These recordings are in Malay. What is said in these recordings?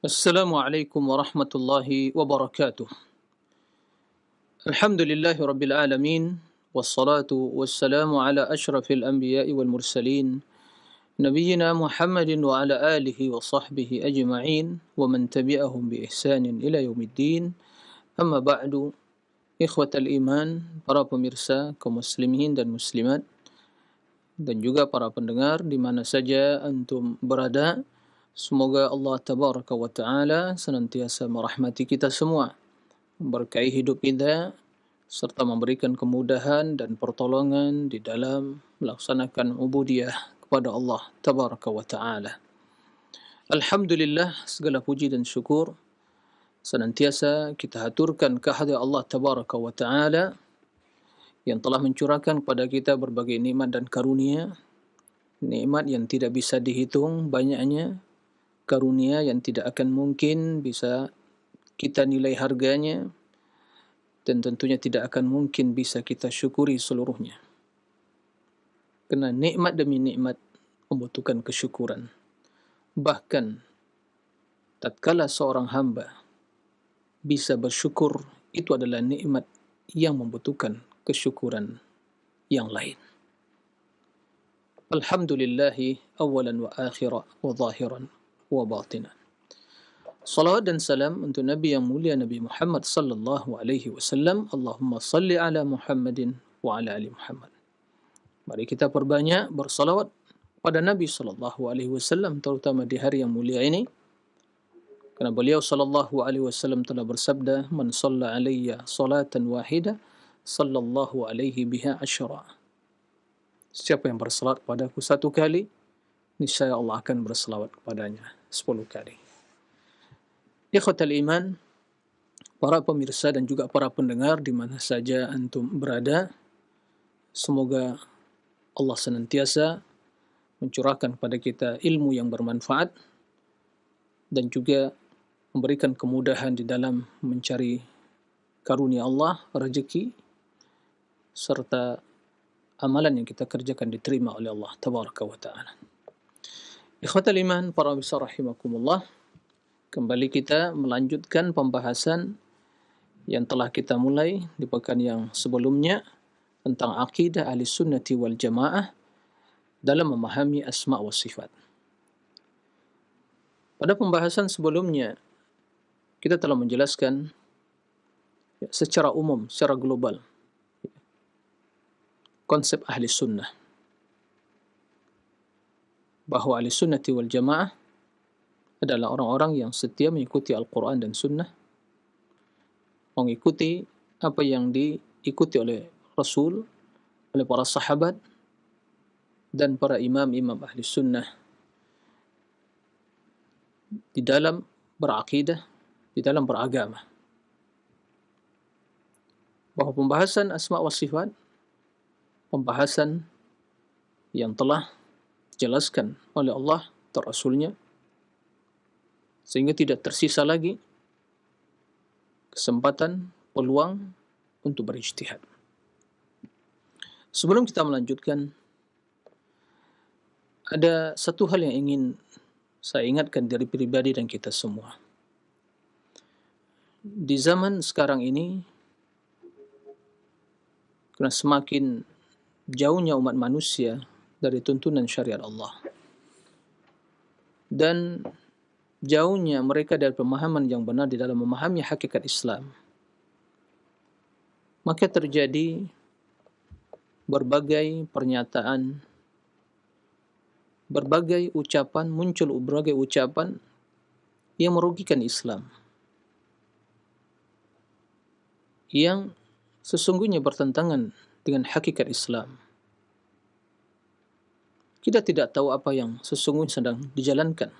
Assalamualaikum warahmatullahi wabarakatuh. Alhamdulillahi rabbil alamin. Wassalatu wassalamu ala ashrafil anbiya'i wal mursalin. Nabiyyina Muhammadin wa ala alihi wa sahbihi ajma'in. Wa man tabi'ahum bi ihsanin ila yaumiddin. Amma ba'du. Ikhwatal iman, para pemirsa kaum muslimin dan muslimat, dan juga para pendengar di mana saja antum berada. Semoga Allah Tabaraka wa Ta'ala senantiasa merahmati kita semua, memberkahi hidup kita, serta memberikan kemudahan dan pertolongan di dalam melaksanakan ubudiyah kepada Allah Tabaraka wa Ta'ala. Alhamdulillah, segala puji dan syukur senantiasa kita haturkan kehadirat Allah Tabaraka wa Ta'ala yang telah mencurahkan kepada kita berbagai nikmat dan karunia, nikmat yang tidak bisa dihitung banyaknya, karunia yang tidak akan mungkin bisa kita nilai harganya, dan tentunya tidak akan mungkin bisa kita syukuri seluruhnya. Kerana nikmat demi nikmat membutuhkan kesyukuran. Bahkan tatkala seorang hamba bisa bersyukur, itu adalah nikmat yang membutuhkan kesyukuran yang lain. Alhamdulillahi awalan wa akhiran wa zahiran wa batinan. Salawat dan salam untuk Nabi yang mulia, Nabi Muhammad sallallahu alaihi wasallam. Allahumma salli ala Muhammadin wa ala ali Muhammad. Mari kita perbanyak bersalawat pada Nabi sallallahu alaihi wasallam, terutama di hari yang mulia ini. Kerana beliau sallallahu alaihi wasallam telah bersabda, "Man shalla alayya salatan wahidah, sallallahu alaihi biha asyra." Siapa yang bersalawat padaku satu kali, niscaya Allah akan bersalawat kepadanya 10 kali. Ikhwatal iman, para pemirsa dan juga para pendengar di mana saja antum berada, semoga Allah senantiasa mencurahkan kepada kita ilmu yang bermanfaat dan juga memberikan kemudahan di dalam mencari karunia Allah, rezeki, serta amalan yang kita kerjakan diterima oleh Allah Tabaraka wa Ta'ala. Ikhwatal iman, para pemirsa rahimakumullah, kembali kita melanjutkan pembahasan yang telah kita mulai di pekan yang sebelumnya tentang akidah ahli sunnati wal jamaah dalam memahami asma' wa sifat. Pada pembahasan sebelumnya, kita telah menjelaskan secara umum, secara global, konsep ahli sunnah, bahawa ahli sunnati wal jamaah adalah orang-orang yang setia mengikuti Al-Quran dan Sunnah, mengikuti apa yang diikuti oleh Rasul, oleh para sahabat, dan para imam-imam ahli sunnah di dalam berakidah, di dalam beragama. Bahawa pembahasan asma' wa sifat, pembahasan yang telah dijelaskan oleh Allah dan Rasulnya, sehingga tidak tersisa lagi kesempatan, peluang untuk berijtihad. Sebelum kita melanjutkan, ada satu hal yang ingin saya ingatkan diri pribadi dan kita semua. Di zaman sekarang ini, kerana semakin jauhnya umat manusia dari tuntunan syariat Allah, dan jauhnya mereka dari pemahaman yang benar di dalam memahami hakikat Islam, maka terjadi berbagai pernyataan, berbagai ucapan, muncul berbagai ucapan yang merugikan Islam, yang sesungguhnya bertentangan dengan hakikat Islam. Kita tidak tahu apa yang sesungguhnya sedang dijalankan.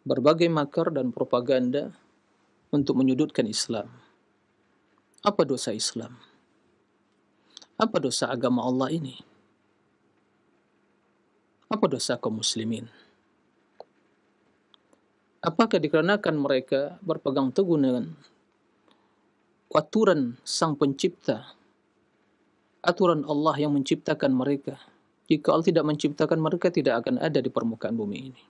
Berbagai makar dan propaganda untuk menyudutkan Islam. Apa dosa Islam? Apa dosa agama Allah ini? Apa dosa kaum muslimin? Apakah dikarenakan mereka berpegang teguh dengan aturan Sang Pencipta, aturan Allah yang menciptakan mereka? Jika Allah tidak menciptakan mereka, tidak akan ada di permukaan bumi ini.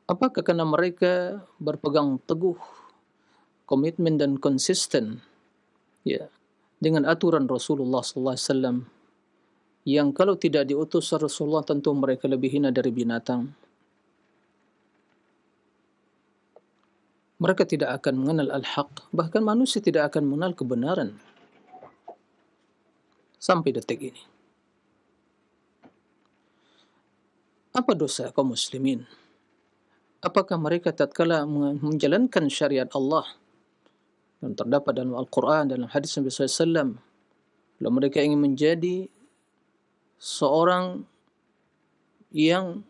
Apakah karena mereka berpegang teguh, komitmen dan konsisten, ya, dengan aturan Rasulullah sallallahu alaihi wasallam, yang kalau tidak diutus Rasulullah tentu mereka lebih hina dari binatang. Mereka tidak akan mengenal al-haq, bahkan manusia tidak akan mengenal kebenaran sampai detik ini. Apa dosa kaum muslimin? Apakah mereka tatkala menjalankan syariat Allah yang terdapat dalam Al-Quran, dalam hadis Nabi SAW, kalau mereka ingin menjadi seorang yang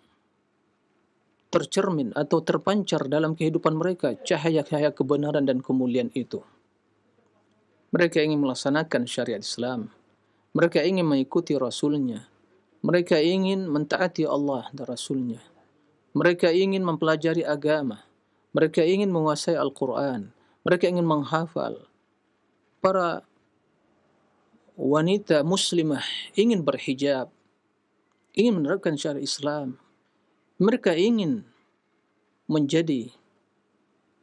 tercermin atau terpancar dalam kehidupan mereka cahaya-cahaya kebenaran dan kemuliaan itu, mereka ingin melaksanakan syariat Islam, mereka ingin mengikuti Rasulnya, mereka ingin mentaati Allah dan Rasulnya, mereka ingin mempelajari agama, mereka ingin menguasai Al-Quran, mereka ingin menghafal. Para wanita muslimah ingin berhijab, ingin menerapkan syariat Islam, mereka ingin menjadi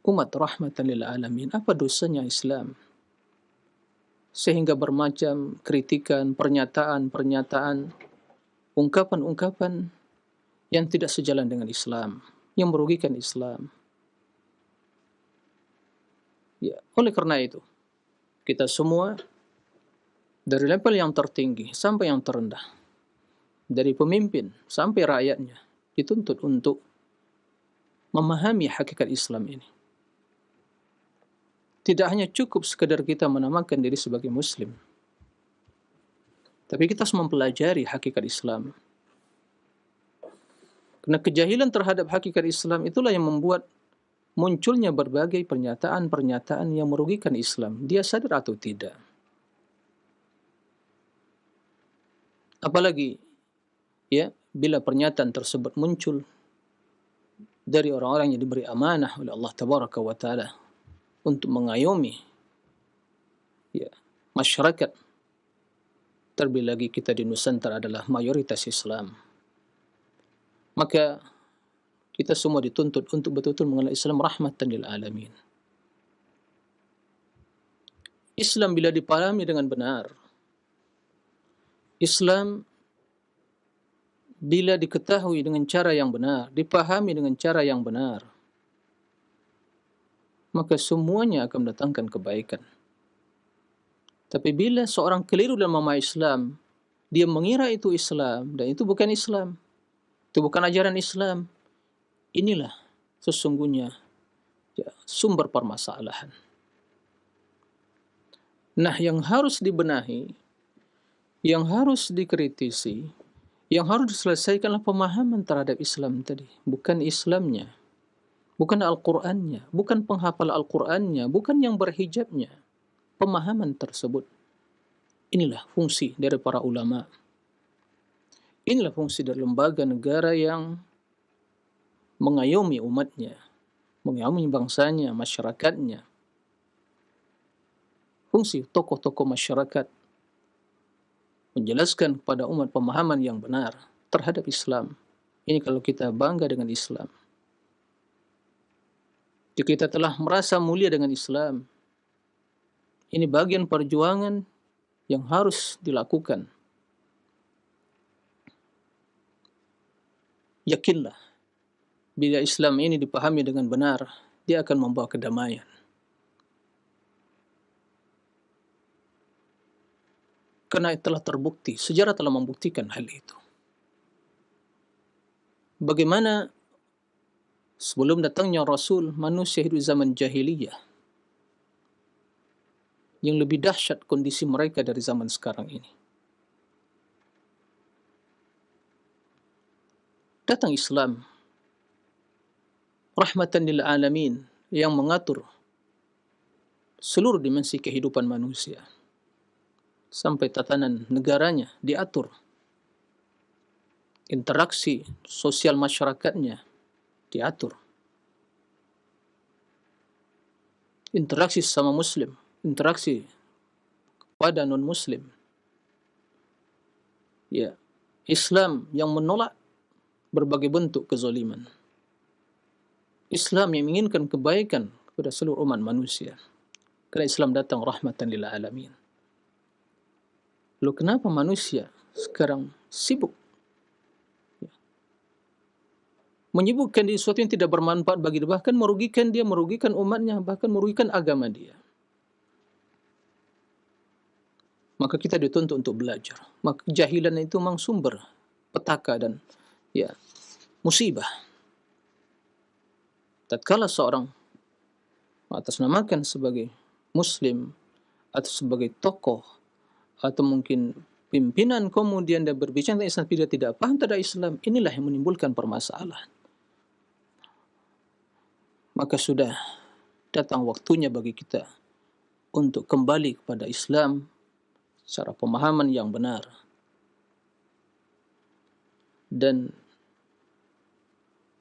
umat rahmatan lil alamin. Apa dosanya Islam sehingga bermacam kritikan, pernyataan-pernyataan, ungkapan-ungkapan yang tidak sejalan dengan Islam, yang merugikan Islam. Ya, oleh karena itu, kita semua dari level yang tertinggi sampai yang terendah, dari pemimpin sampai rakyatnya, dituntut untuk memahami hakikat Islam ini. Tidak hanya cukup sekadar kita menamakan diri sebagai Muslim, tapi kita harus mempelajari hakikat Islam. Karena kejahilan terhadap hakikat Islam itulah yang membuat munculnya berbagai pernyataan-pernyataan yang merugikan Islam, dia sadar atau tidak. Apalagi ya, bila pernyataan tersebut muncul dari orang-orang yang diberi amanah oleh Allah Tabaraka wa Ta'ala untuk mengayomi ya, masyarakat, terlebih lagi kita di Nusantara adalah mayoritas Islam, maka kita semua dituntut untuk betul-betul mengenal Islam rahmatan lil alamin. Islam bila dipahami dengan benar, Islam bila diketahui dengan cara yang benar, dipahami dengan cara yang benar, maka semuanya akan mendatangkan kebaikan. Tapi bila seorang keliru dalam memahami Islam, dia mengira itu Islam, dan itu bukan Islam, itu bukan ajaran Islam, inilah sesungguhnya ya, sumber permasalahan. Nah, yang harus dibenahi, yang harus dikritisi, yang harus diselesaikanlah pemahaman terhadap Islam tadi, bukan Islamnya, bukan Al-Qur'annya, bukan penghafal Al-Qur'annya, bukan yang berhijabnya. Pemahaman tersebut, inilah fungsi dari para ulama, inilah fungsi dari lembaga negara yang mengayomi umatnya, mengayomi bangsanya, masyarakatnya. Fungsi tokoh-tokoh masyarakat menjelaskan kepada umat pemahaman yang benar terhadap Islam. Ini kalau kita bangga dengan Islam, jika kita telah merasa mulia dengan Islam, ini bagian perjuangan yang harus dilakukan. Yakinlah, bila Islam ini dipahami dengan benar, dia akan membawa kedamaian. Karena telah terbukti, sejarah telah membuktikan hal itu. Bagaimana sebelum datangnya Rasul, manusia hidup zaman jahiliyah, yang lebih dahsyat kondisi mereka dari zaman sekarang ini. Datang Islam, rahmatan lil alamin, yang mengatur seluruh dimensi kehidupan manusia, sampai tatanan negaranya diatur, interaksi sosial masyarakatnya diatur, interaksi sama muslim, interaksi pada non-muslim. Ya, Islam yang menolak berbagai bentuk kezaliman. Islam yang menginginkan kebaikan kepada seluruh umat manusia. Karena Islam datang rahmatan lil alamin. Lalu kenapa manusia sekarang sibuk menyibukkan di sesuatu yang tidak bermanfaat bagi dia, bahkan merugikan dia, merugikan umatnya, bahkan merugikan agama dia? Maka kita dituntut untuk belajar. Maka kejahilan itu memang sumber petaka dan musibah. Tatkala seorang atasnamakan sebagai muslim atau sebagai tokoh atau mungkin pimpinan, kemudian dia berbicara tentang Islam, dia tidak paham tentang Islam, inilah yang menimbulkan permasalahan. Maka sudah datang waktunya bagi kita untuk kembali kepada Islam secara pemahaman yang benar dan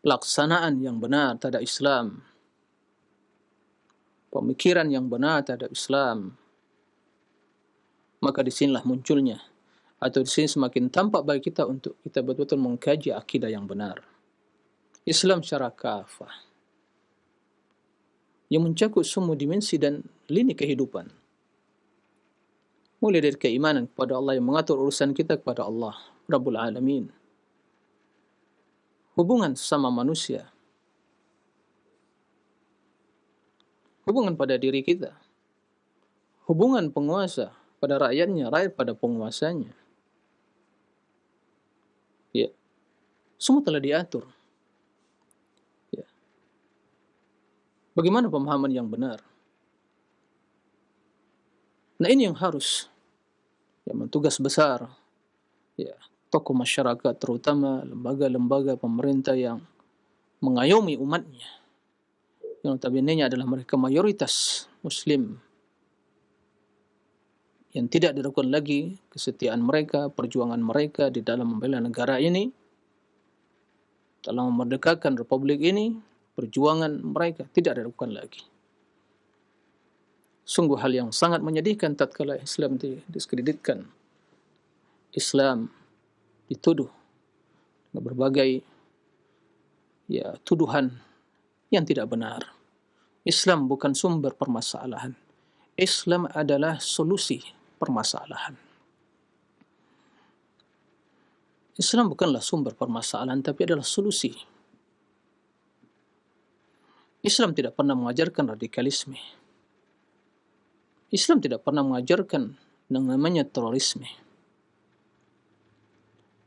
pelaksanaan yang benar terhadap Islam, pemikiran yang benar terhadap Islam. Maka disinilah munculnya, atau di sini semakin tampak bagi kita untuk kita betul-betul mengkaji akidah yang benar. Islam secara kafah, yang mencakup semua dimensi dan lini kehidupan. Mulai dari keimanan kepada Allah yang mengatur urusan kita kepada Allah Rabbul Alamin, hubungan sama manusia, hubungan pada diri kita, hubungan penguasa pada rakyatnya, rakyat pada penguasanya. Ya, semua telah diatur. Ya. Bagaimana pemahaman yang benar? Nah, ini yang harus tugas besar tokoh masyarakat, terutama lembaga-lembaga pemerintah yang mengayomi umatnya, yang notabene adalah mereka mayoritas muslim, yang tidak diragukan lagi kesetiaan mereka, perjuangan mereka di dalam membela negara ini, dalam memerdekakan republik ini, perjuangan mereka tidak diragukan lagi. Sungguh hal yang sangat menyedihkan tatkala Islam diskreditkan, Islam dituduh dengan berbagai tuduhan yang tidak benar. Islam bukan sumber permasalahan. Islam adalah solusi permasalahan. Islam bukanlah sumber permasalahan, tapi adalah solusi. Islam tidak pernah mengajarkan radikalisme. Islam tidak pernah mengajarkan yang namanya terorisme.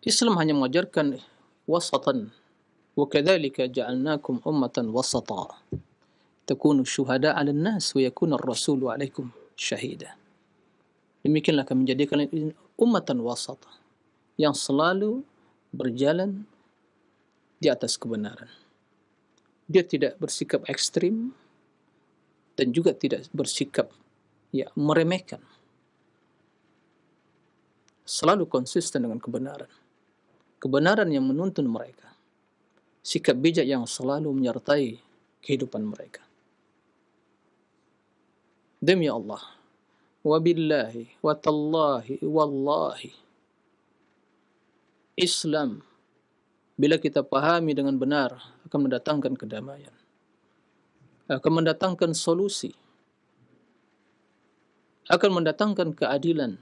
Islam hanya mengajarkan wasatan. Wa kadzalika ja'alnakum ummatan wasata. Takunu syuhada 'alan nas wa yakuna ar-rasulu 'alaikum syahida. Demikianlah kami menjadikan ummatan wasata, yang selalu berjalan di atas kebenaran. Dia tidak bersikap ekstrim dan juga tidak bersikap meremehkan. Selalu konsisten dengan kebenaran. Kebenaran yang menuntun mereka. Sikap bijak yang selalu menyertai kehidupan mereka. Demi Allah, wabillahi, watallahi, wallahi, Islam, bila kita pahami dengan benar, akan mendatangkan kedamaian, akan mendatangkan solusi, akan mendatangkan keadilan.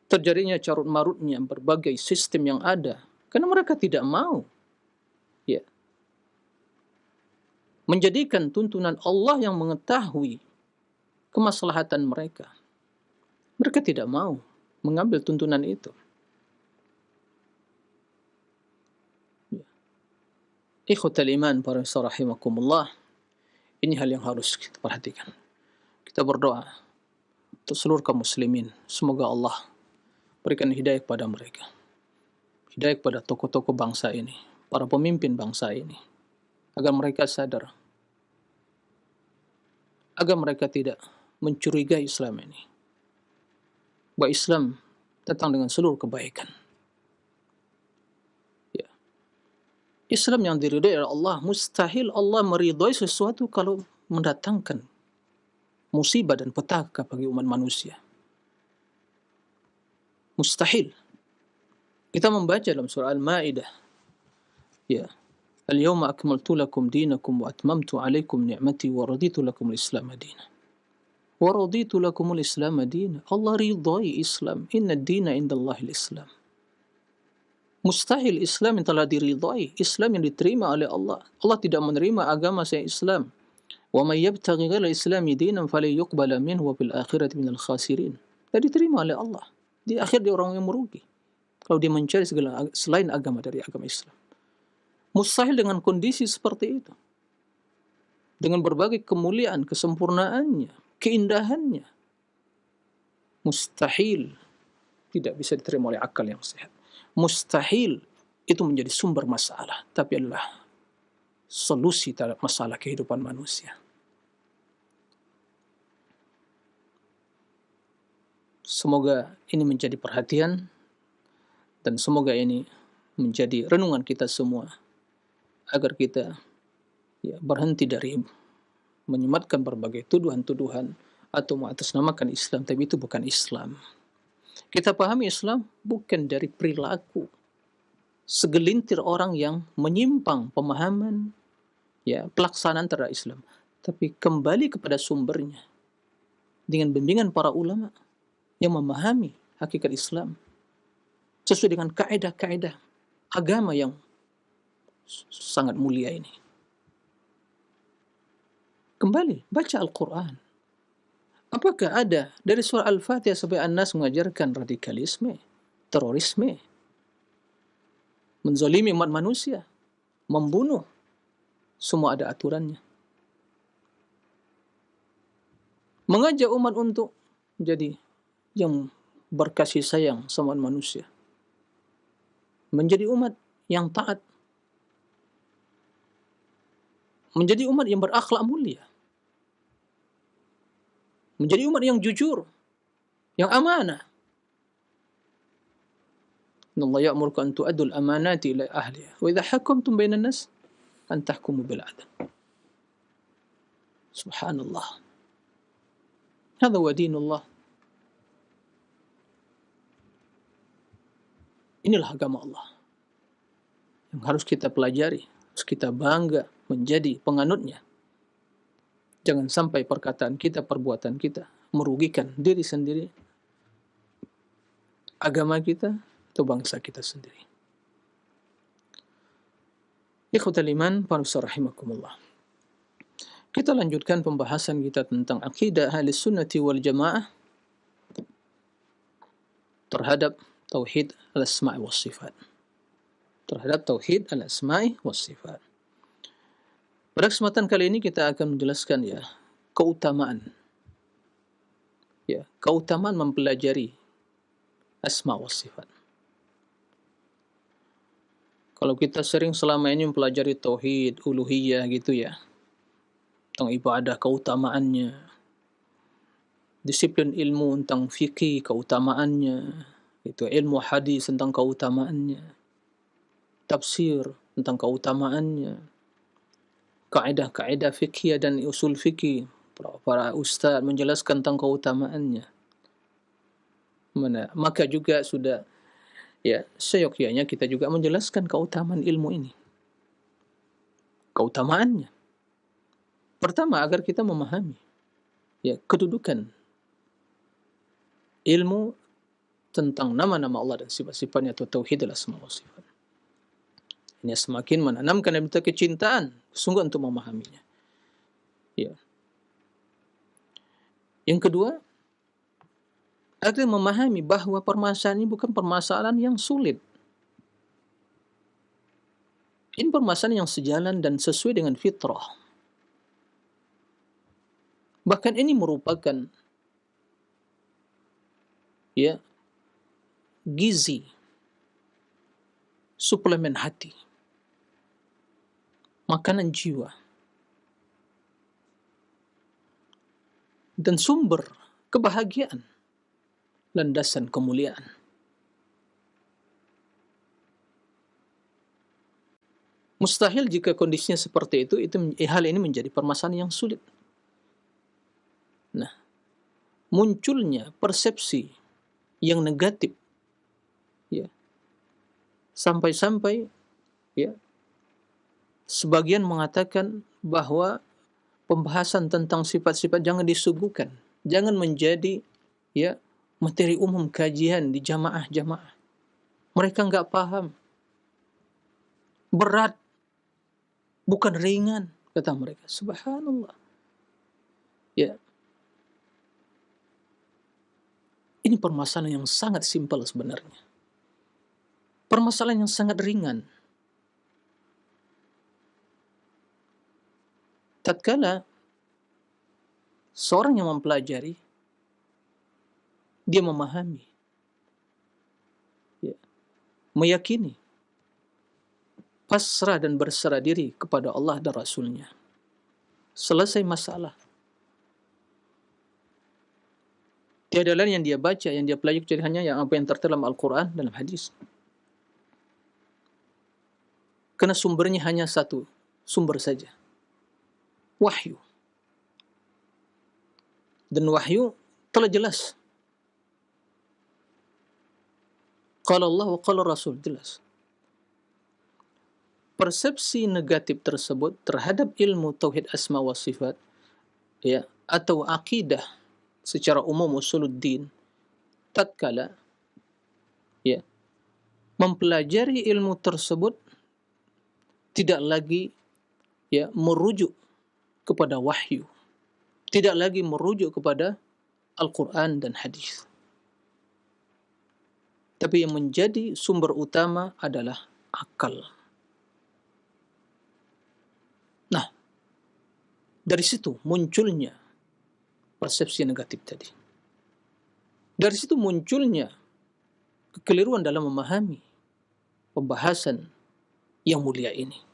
Terjadinya carut marutnya berbagai sistem yang ada, karena mereka tidak mau menjadikan tuntunan Allah yang mengetahui kemaslahatan mereka. Mereka tidak mau mengambil tuntunan itu. Ikhwatal iman, para rahimakumullah, ini hal yang harus kita perhatikan. Kita berdoa untuk seluruh kaum muslimin, semoga Allah berikan hidayah kepada mereka, hidayah kepada tokoh-tokoh bangsa ini, para pemimpin bangsa ini, agar mereka sadar, agar mereka tidak mencurigai Islam ini, bahwa Islam datang dengan seluruh kebaikan. Islam yang diridhai oleh Allah, mustahil Allah meridhai sesuatu kalau mendatangkan musibah dan petaka bagi umat manusia. Mustahil. Kita membaca dalam surah Al-Maidah, Al-yawma akmaltu lakum dinakum wa atmamtu alaikum ni'mati wa raditu lakum al-Islam dina. Wa raditu lakum al-Islam dina. Allah ridai Islam. Inna ad-dina indallahi al-Islam. Mustahil Islam yang telah diridai, Islam yang diterima oleh Allah. Allah tidak menerima agama selain Islam. Wa may yabtaghi ghayra al-islami dinan falan yuqbala minhu wa fil akhirati minal khasirin. Dan diterima oleh Allah. Di akhir dia orang yang merugi. Kalau dia mencari segala selain agama dari agama Islam. Mustahil dengan kondisi seperti itu. Dengan berbagai kemuliaan, kesempurnaannya, keindahannya. Mustahil tidak bisa diterima oleh akal yang sehat. Mustahil itu menjadi sumber masalah, tapi adalah solusi terhadap masalah kehidupan manusia. Semoga ini menjadi perhatian dan semoga ini menjadi renungan kita semua agar kita berhenti dari menyematkan berbagai tuduhan-tuduhan atau mengatasnamakan Islam, tapi itu bukan Islam. Kita pahami Islam bukan dari perilaku segelintir orang yang menyimpang pemahaman pelaksanaan terhadap Islam, tapi kembali kepada sumbernya dengan bimbingan para ulama yang memahami hakikat Islam sesuai dengan kaidah-kaidah agama yang sangat mulia ini. Kembali baca Al-Quran. Apakah ada dari surah Al-Fatihah sampai An-Nas mengajarkan radikalisme, terorisme, menzalimi umat manusia, membunuh? Semua ada aturannya. Mengajak umat untuk menjadi yang berkasih sayang sama manusia. Menjadi umat yang taat. Menjadi umat yang berakhlak mulia. Menjadi umat yang jujur, yang amanah. Allah ya'murukum an tu'addul amanati ila ahliha wa idza hakamtum bainan nas an tahkumu bil 'adl. Subhanallah. Hadza wa dinullah. Inilah agama Allah yang harus kita pelajari, harus kita bangga menjadi penganutnya. Jangan sampai perkataan kita, perbuatan kita merugikan diri sendiri, agama kita, atau bangsa kita sendiri. Ikhwatal iman, para rahimakumullah. Kita lanjutkan pembahasan kita tentang akidah Ahlus Sunnati wal Jamaah terhadap tauhid al-asma'i was sifat. Terhadap tauhid al-asma'i was sifat. Pada kesempatan kali ini kita akan menjelaskan keutamaan mempelajari asma wa sifat. Kalau kita sering selama ini mempelajari tauhid, uluhiyah gitu tentang ibadah keutamaannya, disiplin ilmu tentang fikih keutamaannya, ilmu hadis tentang keutamaannya, tafsir tentang keutamaannya, kaidah-kaidah fikih dan usul fikih, para ustaz menjelaskan tentang keutamaannya. Maka juga sudah seyogyanya kita juga menjelaskan keutamaan ilmu ini. Keutamaannya. Pertama, agar kita memahami kedudukan ilmu tentang nama-nama Allah dan sifat-sifatnya atau tauhid al-asma wa sifat. Ini semakin menanamkan dalam kita kecintaan sungguh untuk memahaminya. Yang kedua, agar memahami bahwa permasalahan ini bukan permasalahan yang sulit. Ini permasalahan yang sejalan dan sesuai dengan fitrah. Bahkan ini merupakan gizi, suplemen hati, makanan jiwa, dan sumber kebahagiaan, landasan kemuliaan. Mustahil jika kondisinya seperti itu hal ini menjadi permasalahan yang sulit. Nah, munculnya persepsi yang negatif, sampai-sampai Sebagian mengatakan bahwa pembahasan tentang sifat-sifat jangan disuguhkan, jangan menjadi materi umum kajian di jamaah-jamaah. Mereka enggak paham. Berat, bukan ringan, kata mereka. Subhanallah. Ya. Ini permasalahan yang sangat simpel sebenarnya. Permasalahan yang sangat ringan. Tatkala seorang yang mempelajari, dia memahami, meyakini, pasrah dan berserah diri kepada Allah dan Rasulnya. Selesai masalah. Tiada lain yang dia baca, yang dia pelajari kecuali hanya yang apa yang tertera dalam Al-Quran, dalam hadis. Karena sumbernya hanya satu, sumber saja. Wahyu. Dan wahyu telah jelas. Qala Allah wa qala Rasul, jelas. Persepsi negatif tersebut terhadap ilmu tauhid asma wa sifat, atau akidah secara umum usuluddin, tatkala mempelajari ilmu tersebut tidak lagi merujuk kepada wahyu, tidak lagi merujuk kepada Al-Quran dan hadis, tapi yang menjadi sumber utama adalah akal. Nah, dari situ munculnya persepsi negatif tadi. Dari situ munculnya kekeliruan dalam memahami pembahasan yang mulia ini.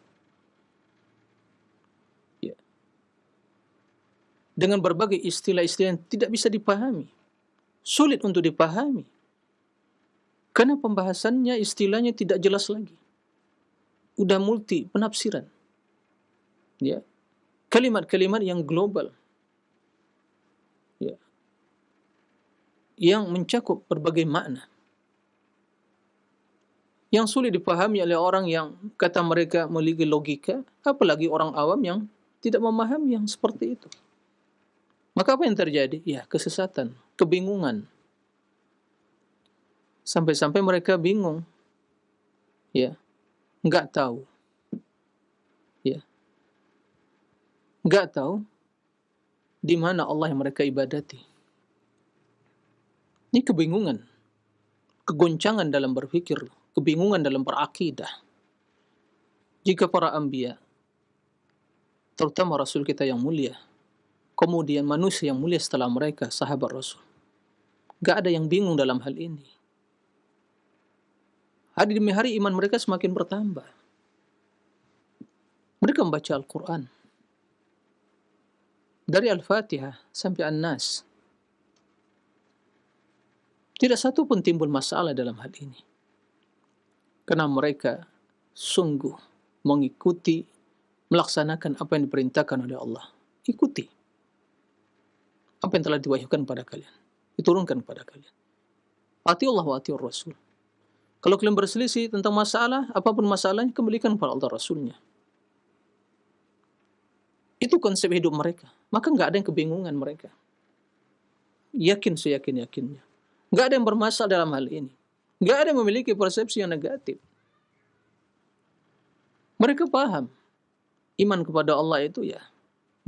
Dengan berbagai istilah-istilah yang tidak bisa dipahami, sulit untuk dipahami, karena pembahasannya, istilahnya tidak jelas lagi, udah multi penafsiran, kalimat-kalimat yang global, yang mencakup berbagai makna, yang sulit dipahami oleh orang yang kata mereka memiliki logika, apalagi orang awam yang tidak memahami yang seperti itu. Maka apa yang terjadi? Kesesatan, kebingungan. Sampai-sampai mereka bingung. Enggak tahu. Enggak tahu di mana Allah yang mereka ibadati. Ini kebingungan. Kegoncangan dalam berpikir, kebingungan dalam berakidah. Jika para anbiya, terutama Rasul kita yang mulia, kemudian manusia yang mulia setelah mereka, sahabat Rasul, enggak ada yang bingung dalam hal ini. Hari demi hari iman mereka semakin bertambah. Mereka membaca Al-Quran dari Al-Fatihah sampai An-Nas. Tidak satu pun timbul masalah dalam hal ini, karena mereka sungguh mengikuti, melaksanakan apa yang diperintahkan oleh Allah. Ikuti apa yang telah diwahyukan pada kalian, diturunkan kepada kalian. Ati Allah wa ati Rasul. Kalau kalian berselisih tentang masalah, apapun masalahnya, kembalikan kepada Allah Rasulnya. Itu konsep hidup mereka. Maka enggak ada yang kebingungan mereka. Yakin seyakin-yakinnya. Enggak ada yang bermasalah dalam hal ini. Enggak ada yang memiliki persepsi yang negatif. Mereka paham. Iman kepada Allah itu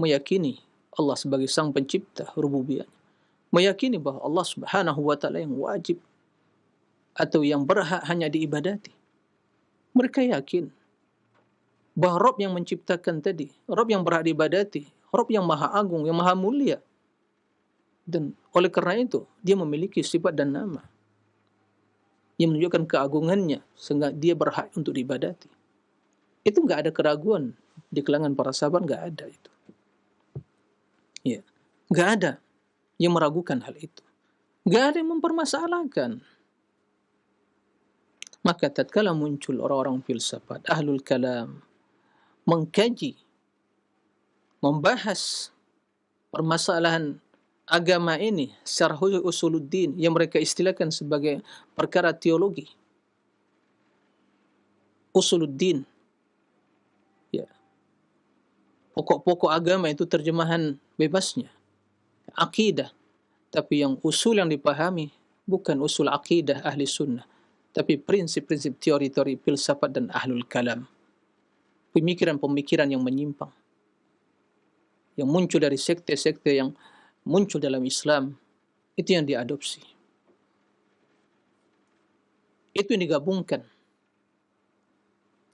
meyakini Allah sebagai sang pencipta rububiyah. Meyakini bahwa Allah Subhanahu wa ta'ala yang wajib atau yang berhak hanya diibadati. Mereka yakin bahwa Rabb yang menciptakan tadi, Rabb yang berhak diibadati, Rabb yang maha agung, yang maha mulia. Dan oleh karena itu, dia memiliki sifat dan nama yang menunjukkan keagungannya, sehingga dia berhak untuk diibadati. Itu enggak ada keraguan di kalangan para sahabat, enggak ada itu. Enggak ada yang meragukan hal itu. Enggak ada yang mempermasalahkan. Maka tatkala muncul orang-orang filsafat, ahlul kalam, mengkaji, membahas permasalahan agama ini secara khusus usuluddin yang mereka istilahkan sebagai perkara teologi. Usuluddin, pokok-pokok agama itu terjemahan bebasnya, akidah. Tapi yang usul yang dipahami bukan usul akidah ahli sunnah, tapi prinsip-prinsip teori-teori filsafat dan ahlul kalam. Pemikiran-pemikiran yang menyimpang, yang muncul dari sekte-sekte yang muncul dalam Islam, itu yang diadopsi. Itu yang digabungkan.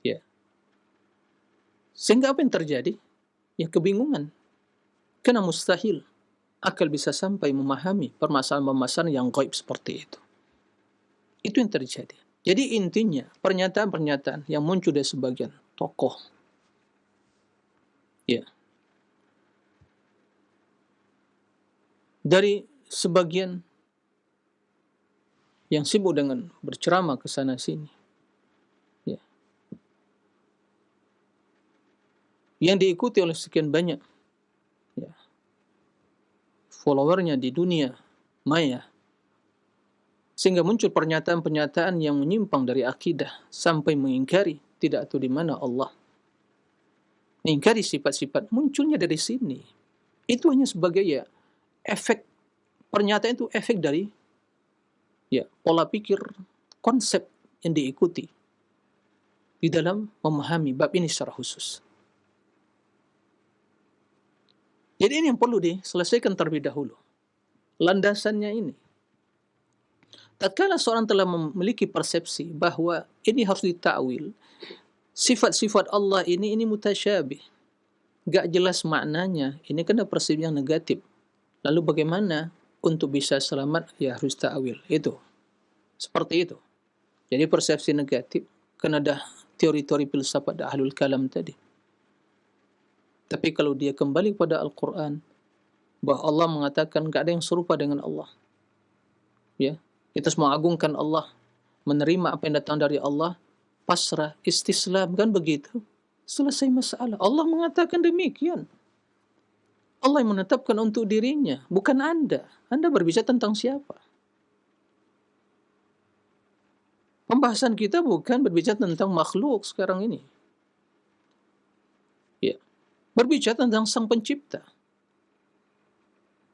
Ya. Sehingga apa yang terjadi? Ya kebingungan. Karena mustahil akal bisa sampai memahami permasalahan-permasalahan yang gaib seperti itu. Itu yang terjadi. Jadi intinya, pernyataan-pernyataan yang muncul dari sebagian tokoh, ya, dari sebagian yang sibuk dengan berceramah ke sana sini, ya, yang diikuti oleh sekian banyak, ya, followernya di dunia maya, sehingga muncul pernyataan-pernyataan yang menyimpang dari akidah sampai mengingkari tidak tahu di mana Allah, mengingkari sifat-sifat, munculnya dari sini. Itu hanya sebagai ya efek, pernyataan itu efek dari ya pola pikir, konsep yang diikuti di dalam memahami bab ini secara khusus. Jadi ini yang perlu diselesaikan terlebih dahulu. Landasannya ini. Tatkala seorang telah memiliki persepsi bahwa ini harus ditakwil, sifat-sifat Allah ini mutasyabih, gak jelas maknanya, ini kena persepsi yang negatif. Lalu bagaimana untuk bisa selamat? Ya harus takwil. Itu. Seperti itu. Jadi persepsi negatif kena dah teori-teori filsafat ahlul kalam tadi. Tapi kalau dia kembali kepada Al-Quran, bahwa Allah mengatakan gak ada yang serupa dengan Allah. Ya, kita semua agungkan Allah, menerima apa yang datang dari Allah, pasrah, istislam, kan begitu. Selesai masalah. Allah mengatakan demikian. Allah yang menetapkan untuk dirinya, bukan Anda. Anda berbicara tentang siapa? Pembahasan kita bukan berbicara tentang makhluk sekarang ini. Ya, berbicara tentang Sang Pencipta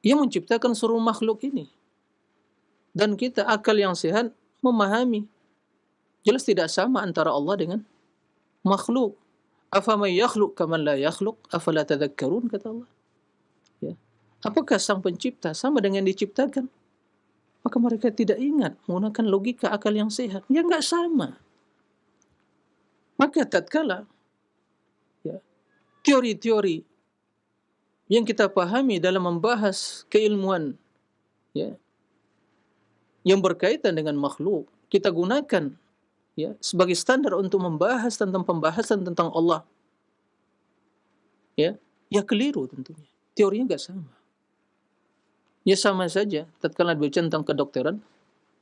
yang menciptakan seluruh makhluk ini. Dan kita akal yang sehat memahami jelas tidak sama antara Allah dengan makhluk. Afaman yakhluq kaman la yakhluq afala tadhakkarun, kata Allah. Ya. Apakah Sang Pencipta sama dengan diciptakan? Maka mereka tidak ingat menggunakan logika akal yang sehat. Ya enggak sama. Maka tatkala ya, teori-teori yang kita pahami dalam membahas keilmuan ya, yang berkaitan dengan makhluk, kita gunakan ya sebagai standar untuk membahas tentang pembahasan tentang Allah. Ya, ya keliru tentunya. Teorinya enggak sama. Ya sama saja tatkala berbicara tentang kedokteran,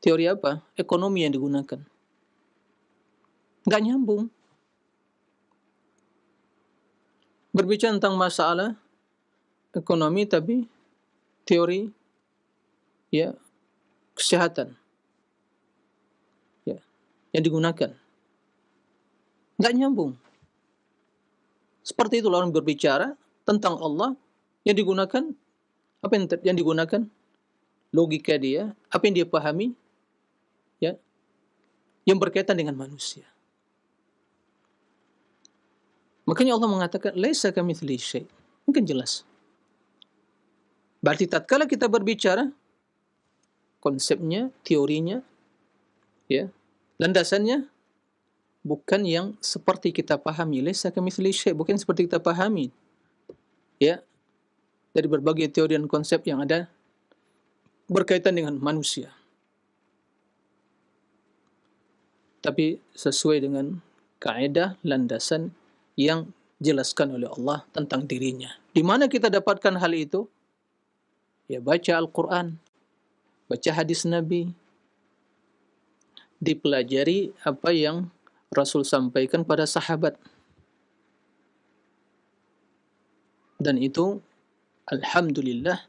teori apa? Ekonomi yang digunakan. Enggak nyambung. Berbicara tentang masalah ekonomi tapi teori ya kesehatan ya yang digunakan enggak nyambung. Seperti itu orang berbicara tentang Allah yang digunakan apa yang digunakan logika dia, apa yang dia pahami ya yang berkaitan dengan manusia. Makanya Allah mengatakan laisa kamitslihi syai'. Mungkin jelas. Berarti tatkala kita berbicara konsepnya, teorinya, ya, landasannya bukan yang seperti kita pahami. Laisa kamitslihi syai', bukan seperti kita pahami. Ya, dari berbagai teori dan konsep yang ada berkaitan dengan manusia. Tapi sesuai dengan kaidah landasan yang dijelaskan oleh Allah tentang dirinya. Di mana kita dapatkan hal itu? Ya baca Al-Quran, baca hadis Nabi, dipelajari apa yang Rasul sampaikan pada sahabat. Dan itu, alhamdulillah,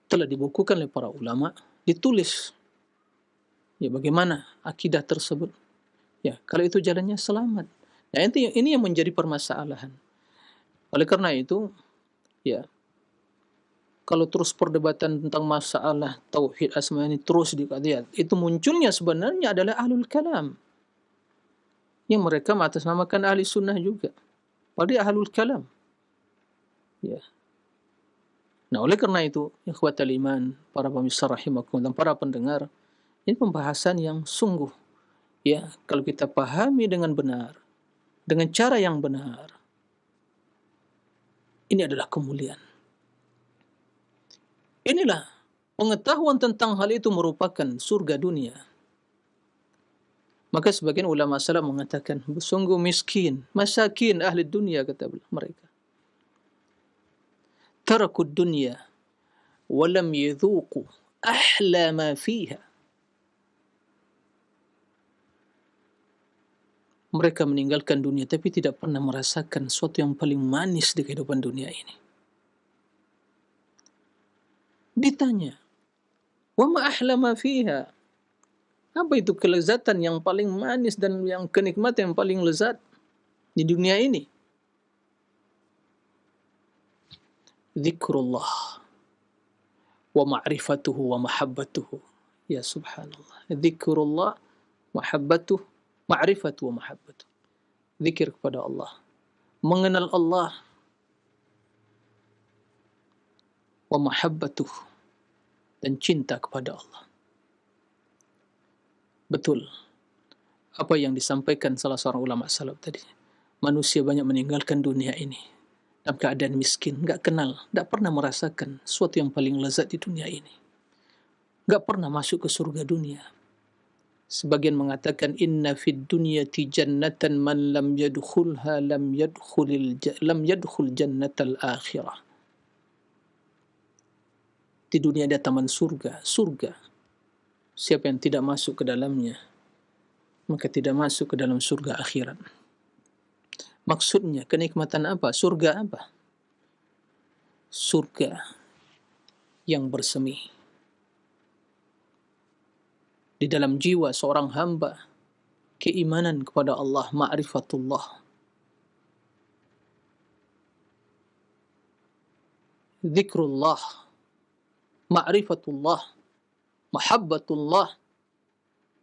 telah dibukukan oleh para ulama, ditulis. Ya bagaimana akidah tersebut? Ya kalau itu jalannya selamat. Nah ini yang menjadi permasalahan. Oleh karena itu, ya, kalau terus perdebatan tentang masalah tauhid asma ini terus dilihat, itu munculnya sebenarnya adalah ahlul kalam, yang mereka mengatasnamakan ahli sunnah juga. Padahal dia ahlul kalam. Ya. Nah, oleh karena itu, ikhwatal iman, para pemirsa rahimakumullah dan para pendengar, ini pembahasan yang sungguh, ya, kalau kita pahami dengan benar, dengan cara yang benar, ini adalah kemuliaan. Inilah pengetahuan tentang hal itu merupakan surga dunia. Maka sebagian ulama salaf mengatakan, sungguh miskin, masakin ahli dunia, kata mereka. Tarakud dunia walam yadhuqu ahla ma fiha. Mereka meninggalkan dunia tapi tidak pernah merasakan sesuatu yang paling manis di kehidupan dunia ini. Ditanya, wa ma ahla ma fiha? Apa itu kelezatan yang paling manis dan yang kenikmatan yang paling lezat di dunia ini? Zikrullah wa ma'rifatuhu wa mahabbatuhu. Ya subhanallah. Zikrullah, mahabbatuh, ma'rifatuh wa mahabbatuh. Zikir kepada Allah, mengenal Allah, wa mahabbatuh, dan cinta kepada Allah. Betul apa yang disampaikan salah seorang ulama salaf tadi. Manusia banyak meninggalkan dunia ini dalam keadaan miskin, enggak kenal, enggak pernah merasakan sesuatu yang paling lezat di dunia ini. Enggak pernah masuk ke surga dunia. Sebagian mengatakan inna fid dunyati jannatan man lam yadkhulha lam yadkhul jannatal akhirah. Di dunia ada taman surga, surga. Siapa yang tidak masuk ke dalamnya, maka tidak masuk ke dalam surga akhirat. Maksudnya kenikmatan apa? Surga apa? Surga yang bersemi di dalam jiwa seorang hamba, keimanan kepada Allah, ma'rifatullah, zikrullah, ma'rifatullah, mahabbatullah,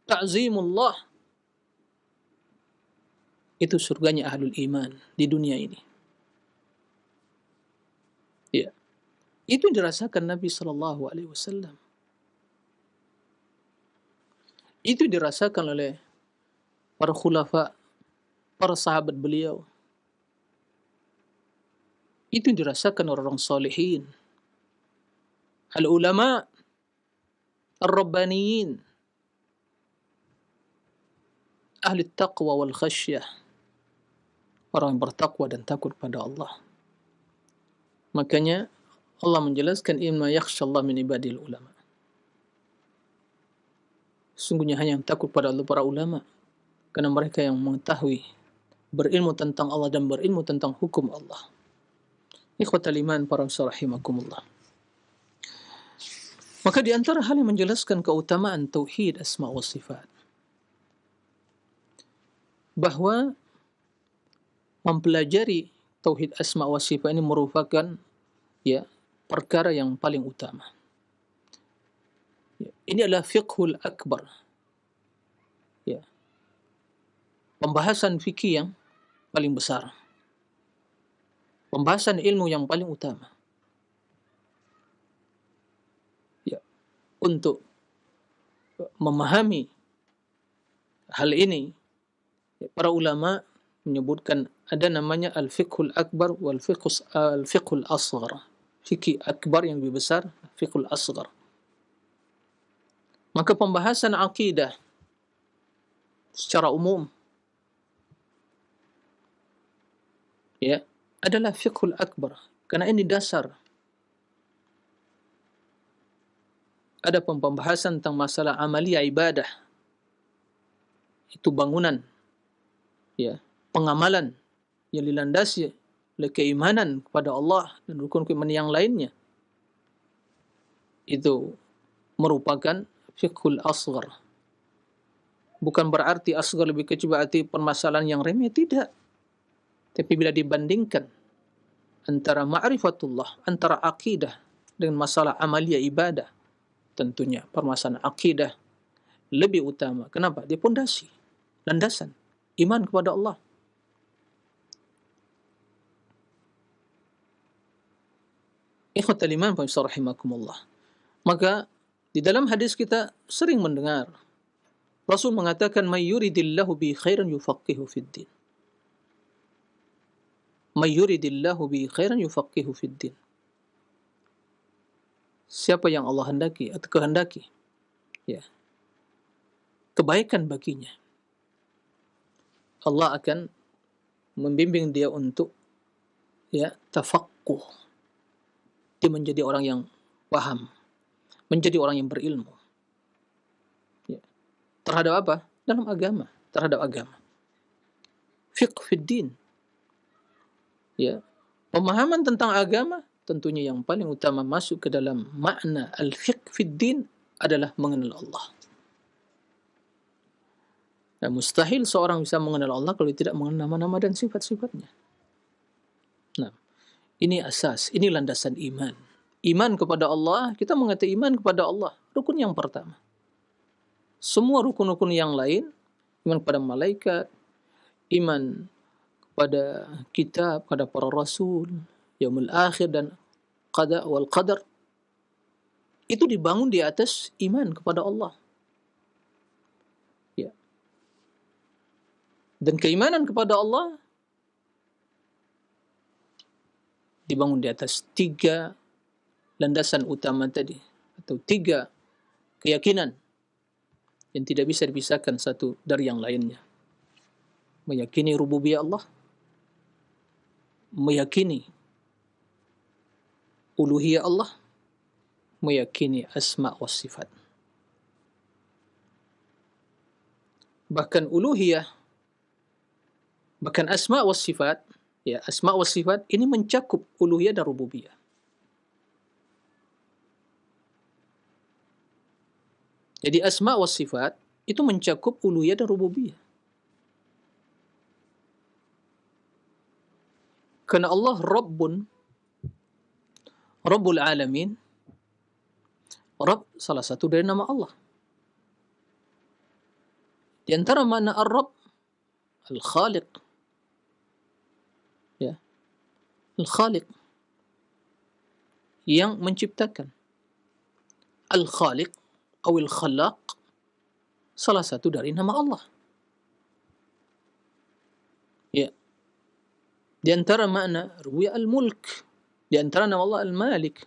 ta'zimullah. Itu surganya ahlul iman di dunia ini. Ya. Itu yang dirasakan Nabi SAW. Itu dirasakan oleh para khulafa, para sahabat beliau. Itu dirasakan orang salihin, al-ulama, al-rabbaniyin, ahli taqwa wal khasyah, orang yang bertakwa dan takut pada Allah. Makanya Allah menjelaskan inna yakhshallah min ibadil ulama. Sungguhnya hanya yang takut pada Allah para ulama, karena mereka yang mengetahui, berilmu tentang Allah dan berilmu tentang hukum Allah. Ikhwatal iman, para rahimakumullah. Maka di antara hal yang menjelaskan keutamaan tauhid asma wa sifat, bahwa mempelajari tauhid asma wa sifat ini merupakan, ya, perkara yang paling utama. Ini adalah fiqhul akbar. Ya. Pembahasan fikih yang paling besar. Pembahasan ilmu yang paling utama. Ya. Untuk memahami hal ini, para ulama menyebutkan ada namanya al-fiqhul akbar wal fiqhul asghar. Fikih akbar yang lebih besar, fiqhul asghar. Maka pembahasan akidah secara umum, ya, adalah fiqhul akbar, karena ini dasar. Ada pembahasan tentang masalah amalia ibadah, itu bangunan, ya, pengamalan yang dilandasi oleh keimanan kepada Allah dan rukun keimanan yang lainnya. Itu merupakan fiqhul asghar. Bukan berarti asghar lebih kecil, berarti permasalahan yang remeh, tidak. Tapi bila dibandingkan antara ma'rifatullah, antara akidah dengan masalah amalia ibadah. Tentunya permasalahan akidah lebih utama. Kenapa? Dia pondasi, landasan iman kepada Allah. Ikhwatal iman wa rahimakumullah. Maka di dalam hadis kita sering mendengar Rasul mengatakan, "May yuridillahu bi khairan yufaqihu fid din." May yuridillahu bi khairan yufaqihu fid din. Siapa yang Allah hendaki atau kehendaki, ya, kebaikan baginya, Allah akan membimbing dia untuk, ya, tafaqquh. Dia menjadi orang yang paham, menjadi orang yang berilmu. Ya. Terhadap apa? Dalam agama, terhadap agama. Fiqh fid din. Ya. Pemahaman tentang agama tentunya yang paling utama masuk ke dalam makna al-fiqh fid din adalah mengenal Allah. Dan mustahil seorang bisa mengenal Allah kalau tidak mengenal nama-nama dan sifat-sifatnya. Nah, ini asas, ini landasan iman. Iman kepada Allah, kita mengatakan iman kepada Allah, rukun yang pertama. Semua rukun-rukun yang lain, iman kepada malaikat, iman kepada kitab, kepada para rasul, yaumul akhir dan qada wal qadar, itu dibangun di atas iman kepada Allah. Ya. Dan keimanan kepada Allah dibangun di atas 3 landasan utama tadi, atau 3 keyakinan yang tidak bisa dipisahkan satu dari yang lainnya. Meyakini rububiyah Allah, meyakini uluhiyah Allah, meyakini asma wa sifat. Bahkan uluhiyah, bahkan asma wa sifat, ya, asma wa sifat ini mencakup uluhiyah dan rububiyah. Jadi asma wa sifat itu mencakup uluhiyah dan rububiyah. Karena Allah Rabbun, Rabbul Alamin, Rabb salah satu dari nama Allah. Di antara makna Ar-Rabb, Al-Khaliq, ya, Al-Khaliq, yang menciptakan. Al-Khaliq atau Al-Khalaq, salah satu dari nama Allah. Ya. Di antara makna rububiyah Al-Mulk, di antara nama Allah Al-Malik,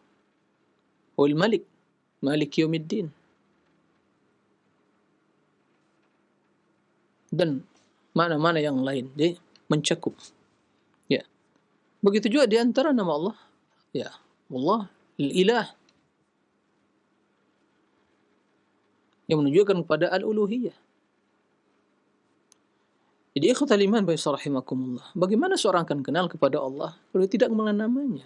atau Al-Malik, Malik Yaumiddin. Dan mana-mana yang lain dia mencakup. Ya. Begitu juga di antara nama Allah, ya, Allah Al-Ilah, yang menunjukkan kepada al-uluhiyah. Jadi ikhwatal iman wa rahimakumullah, bagaimana seorang akan kenal kepada Allah kalau tidak mengenal namanya?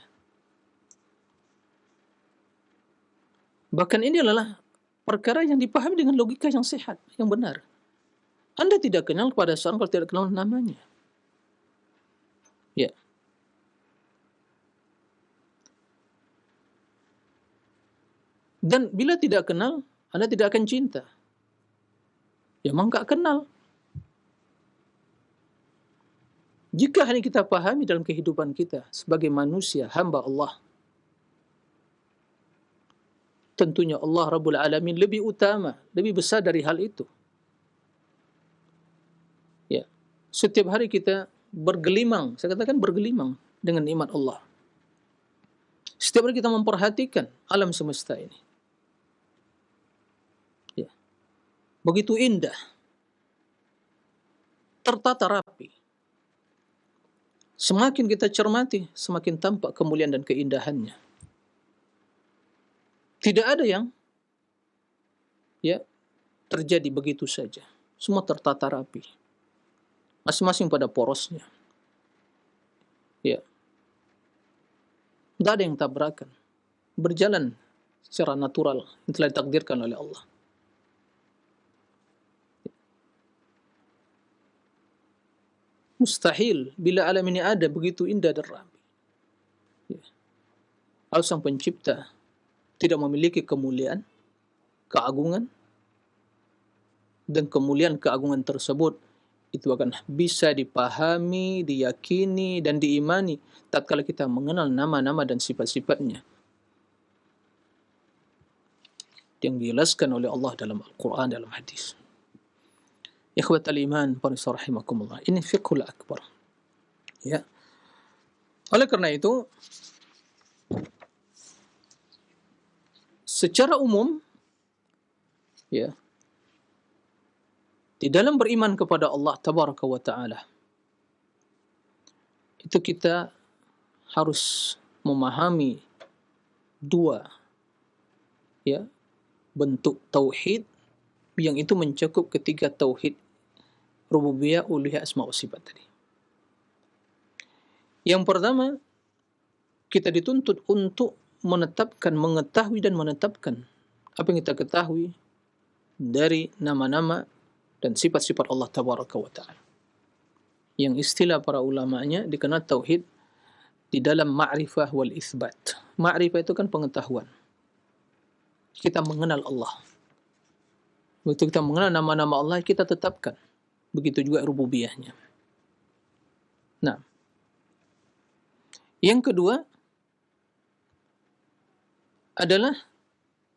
Bahkan ini adalah perkara yang dipahami dengan logika yang sehat, yang benar. Anda tidak kenal kepada seorang kalau tidak kenal namanya. Ya. Dan bila tidak kenal, Anda tidak akan cinta. Ya, memang tak kenal. Jika hanya kita pahami dalam kehidupan kita sebagai manusia, hamba Allah, tentunya Allah Rabbul Alamin lebih utama, lebih besar dari hal itu. Ya. Setiap hari kita bergelimang, saya katakan bergelimang dengan nikmat Allah. Setiap hari kita memperhatikan alam semesta ini. Ya. Begitu indah, tertata rapi. Semakin kita cermati, semakin tampak kemuliaan dan keindahannya. Tidak ada yang, ya, terjadi begitu saja. Semua tertata rapi, masing-masing pada porosnya. Ya. Tidak ada yang tabrakan, berjalan secara natural yang telah ditakdirkan oleh Allah. Mustahil bila alam ini ada begitu indah dan rapi. Kalau Sang Pencipta tidak memiliki kemuliaan, keagungan, dan kemuliaan keagungan tersebut itu akan bisa dipahami, diyakini, dan diimani tatkala kita mengenal nama-nama dan sifat-sifatnya yang dijelaskan oleh Allah dalam Al-Quran, dalam hadis. Ikhwatal iman, para rahimakumullah. Ini fiqhul akbar. Ya. Oleh karena itu, secara umum, ya, di dalam beriman kepada Allah Tabaraka wa Ta'ala, itu kita harus memahami dua, ya, bentuk tauhid yang itu mencakup ketiga tauhid rububiyah, uluhiyah, asma wa sifat tadi. Yang pertama, kita dituntut untuk menetapkan, mengetahui dan menetapkan apa yang kita ketahui dari nama-nama dan sifat-sifat Allah Tabaraka wa Ta'ala. Yang istilah para ulamanya dikenal tauhid di dalam ma'rifah wal isbat. Ma'rifah itu kan pengetahuan. Kita mengenal Allah. Begitu kita mengenal nama-nama Allah, kita tetapkan. Begitu juga rububiyahnya. Nah, yang kedua adalah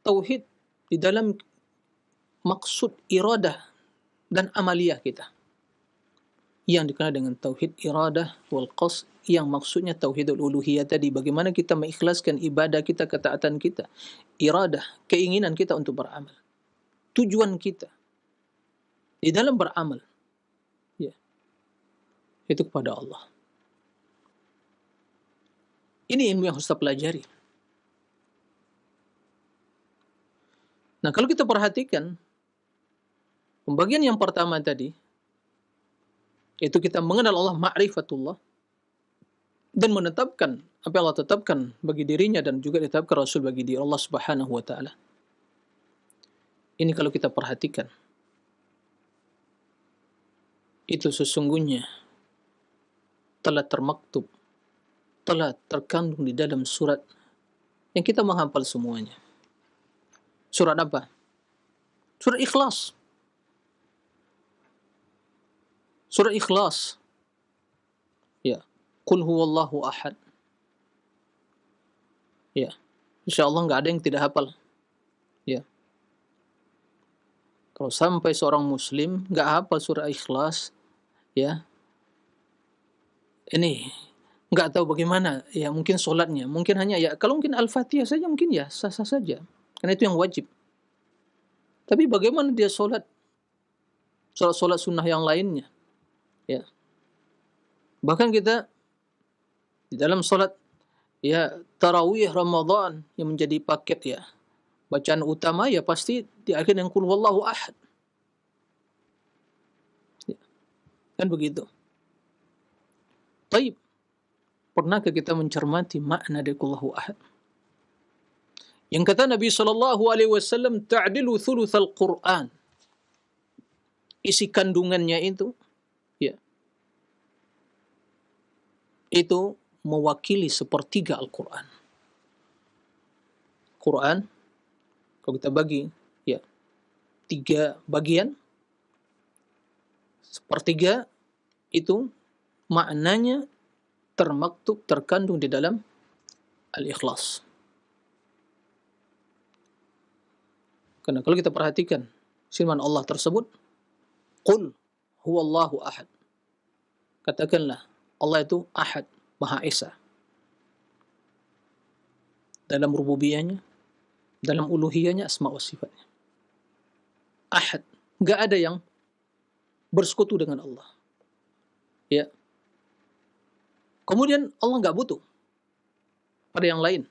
tauhid di dalam maksud iradah dan amaliyah kita, yang dikenal dengan tauhid iradah wal qasd, yang maksudnya tauhidul uluhiyah tadi, bagaimana kita mengikhlaskan ibadah kita, ketaatan kita, iradah, keinginan kita untuk beramal, tujuan kita di dalam beramal, ya, itu kepada Allah. Ini ilmu yang harus kita pelajari. Nah, kalau kita perhatikan pembagian yang pertama tadi, yaitu kita mengenal Allah, ma'rifatullah, dan menetapkan apa yang Allah tetapkan bagi dirinya dan juga ditetapkan Rasul bagi diri Allah Subhanahu wa Ta'ala. Ini kalau kita perhatikan, itu sesungguhnya telah termaktub, telah terkandung di dalam surat yang kita menghafal semuanya. Surat apa? Surat Ikhlas. Surat Ikhlas. Ya. Qul huwallahu ahad. Ya. InsyaAllah nggak ada yang tidak hafal. Ya. Kalau sampai seorang muslim nggak hafal surah Ikhlas, ya, ini nggak tahu bagaimana, ya, mungkin sholatnya, mungkin hanya, ya, kalau mungkin Al-Fatihah saja mungkin ya sah-sah saja, karena itu yang wajib. Tapi bagaimana dia sholat sunnah yang lainnya, ya. Bahkan kita di dalam sholat, ya, tarawih Ramadan yang menjadi paket, ya, bacaan utama, ya, pasti di akhir yang qul huwallahu ahad, ya, kan begitu. Taib, pernahkah kita mencermati makna dari qul huwallahu ahad? Yang kata Nabi SAW, ta'dilu thuluthal Qur'an. Isi kandungannya itu, ya, itu mewakili sepertiga Al-Quran. Quran, kalau kita bagi, ya, 3 bagian, sepertiga itu maknanya termaktub, terkandung di dalam Al-Ikhlas. Karena kalau kita perhatikan firman Allah tersebut, Qul huwallahu ahad. Katakanlah, Allah itu ahad, Maha Esa. Dalam rububiyahnya, dalam uluhiyahnya, asma wa sifatnya. Ahad. Nggak ada yang bersekutu dengan Allah. Ya. Kemudian Allah nggak butuh pada yang lain.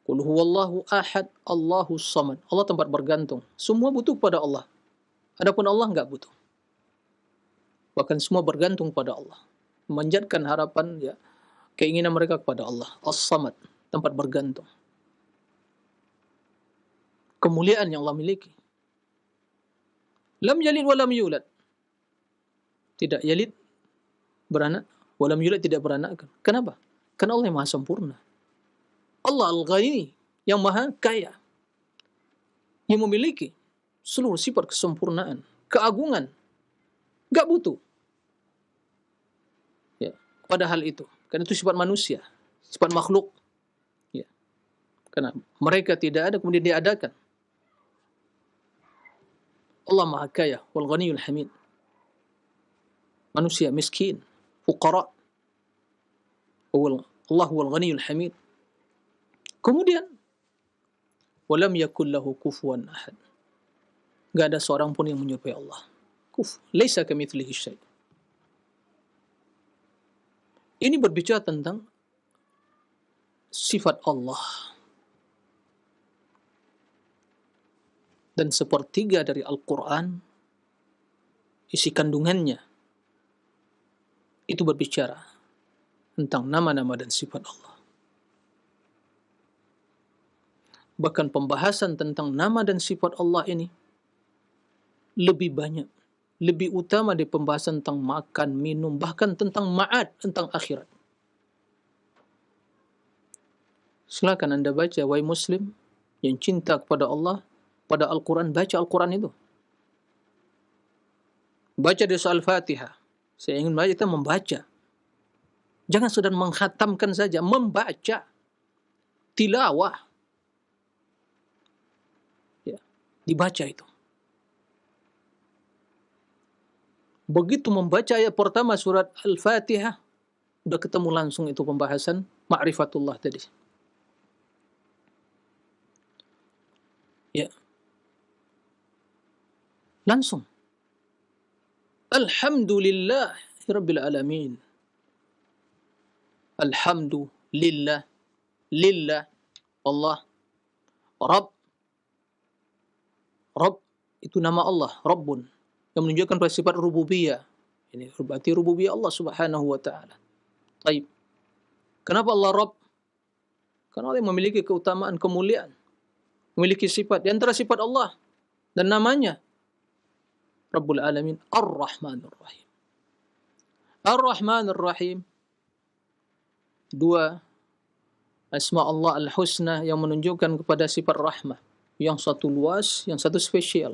Qul huwallahu ahad, Allahus samad. Allah tempat bergantung. Semua butuh pada Allah. Adapun Allah nggak butuh. Bahkan semua bergantung pada Allah. Memanjatkan harapan, ya, keinginan mereka kepada Allah. As-samad, tempat bergantung. Kemuliaan yang Allah miliki. Lam yalid wa lam yulad. Tidak yalid, beranak. Wa lam yulad, tidak beranak. Kenapa? Karena Allah yang maha sempurna. Allah Al-Ghani, yang maha kaya, yang memiliki seluruh sifat kesempurnaan, keagungan, gak butuh ya pada hal itu, karena itu sifat manusia, sifat makhluk ya, karena mereka tidak ada kemudian diadakan. Allah maha kaya, wal ghaniyul hamid, manusia miskin, fuqara, Allah wal ghaniyul hamid. Kemudian walam yakul lahu kufuwan ahad, gak ada seorang pun yang menyerupai Allah. Laisa kamitslihi syai'. Ini berbicara tentang sifat Allah. Dan sepertiga dari Al-Quran, isi kandungannya, itu berbicara tentang nama-nama dan sifat Allah. Bahkan pembahasan tentang nama dan sifat Allah ini lebih banyak, lebih utama di pembahasan tentang makan, minum, bahkan tentang ma'ad, tentang akhirat. Silakan Anda baca, wahai Muslim yang cinta kepada Allah, pada Al-Quran, baca Al-Quran itu. Baca di surah Al-Fatihah. Saya ingin baca, kita membaca. Jangan sedang menghatamkan saja, membaca. Tilawah. Ya, dibaca itu. Begitu membaca ayat pertama surat Al-Fatihah, udah ketemu langsung itu pembahasan ma'rifatullah tadi. Ya. Langsung. Alhamdulillah Rabbil Alamin. Alhamdulillah. Lillah. Allah. Rabb. Rabb itu nama Allah. Rabbun. Yang menunjukkan pada sifat rububiyah. Ini berarti rububiyah Allah subhanahu wa ta'ala. Baik. Kenapa Allah Rabb? Karena Allah memiliki keutamaan, kemuliaan. Memiliki sifat. Di antara sifat Allah dan namanya Rabbul Alamin, Ar-Rahmanur Rahim. Ar-Rahmanur Rahim, dua asma Allah Al-Husna yang menunjukkan kepada sifat rahmah. Yang satu luas, yang satu spesial.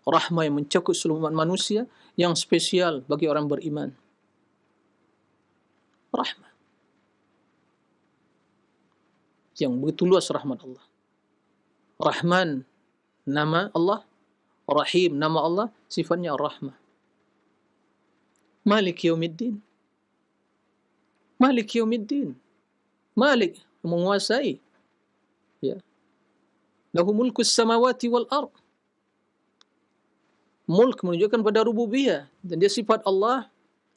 Rahmah yang mencakup seluruh umat manusia, yang spesial bagi orang beriman. Rahmah. Yang begitu luas rahmat Allah. Rahman, nama Allah. Rahim, nama Allah, sifatnya Ar-Rahmah. Malik Yaumiddin. Malik Yaumiddin. Malik, menguasai. Ya. Lahu mulkus samawati wal ard. Mulk menunjukkan pada rububiyah. Dan dia sifat Allah.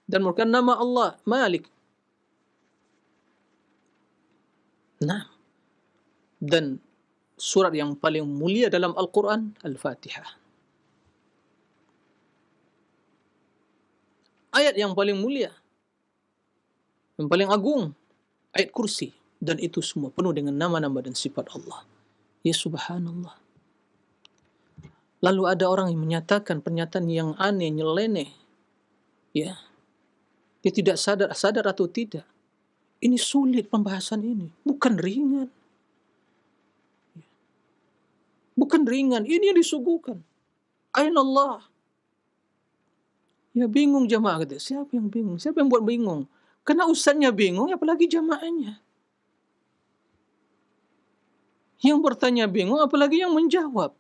Dan merupakan nama Allah, Malik. Nah. Dan surat yang paling mulia dalam Al-Quran, Al-Fatihah. Ayat yang paling mulia, yang paling agung, ayat kursi. Dan itu semua penuh dengan nama-nama dan sifat Allah. Ya subhanallah. Lalu ada orang yang menyatakan pernyataan yang aneh, nyeleneh. Ya. Dia tidak sadar atau tidak. Ini sulit pembahasan ini. Bukan ringan. Bukan ringan. Ini yang disuguhkan. Aina Allah. Ya bingung jamaah kata. Siapa yang bingung? Siapa yang buat bingung? Karena ustaznya bingung, apalagi jamaahnya. Yang bertanya bingung, apalagi yang menjawab.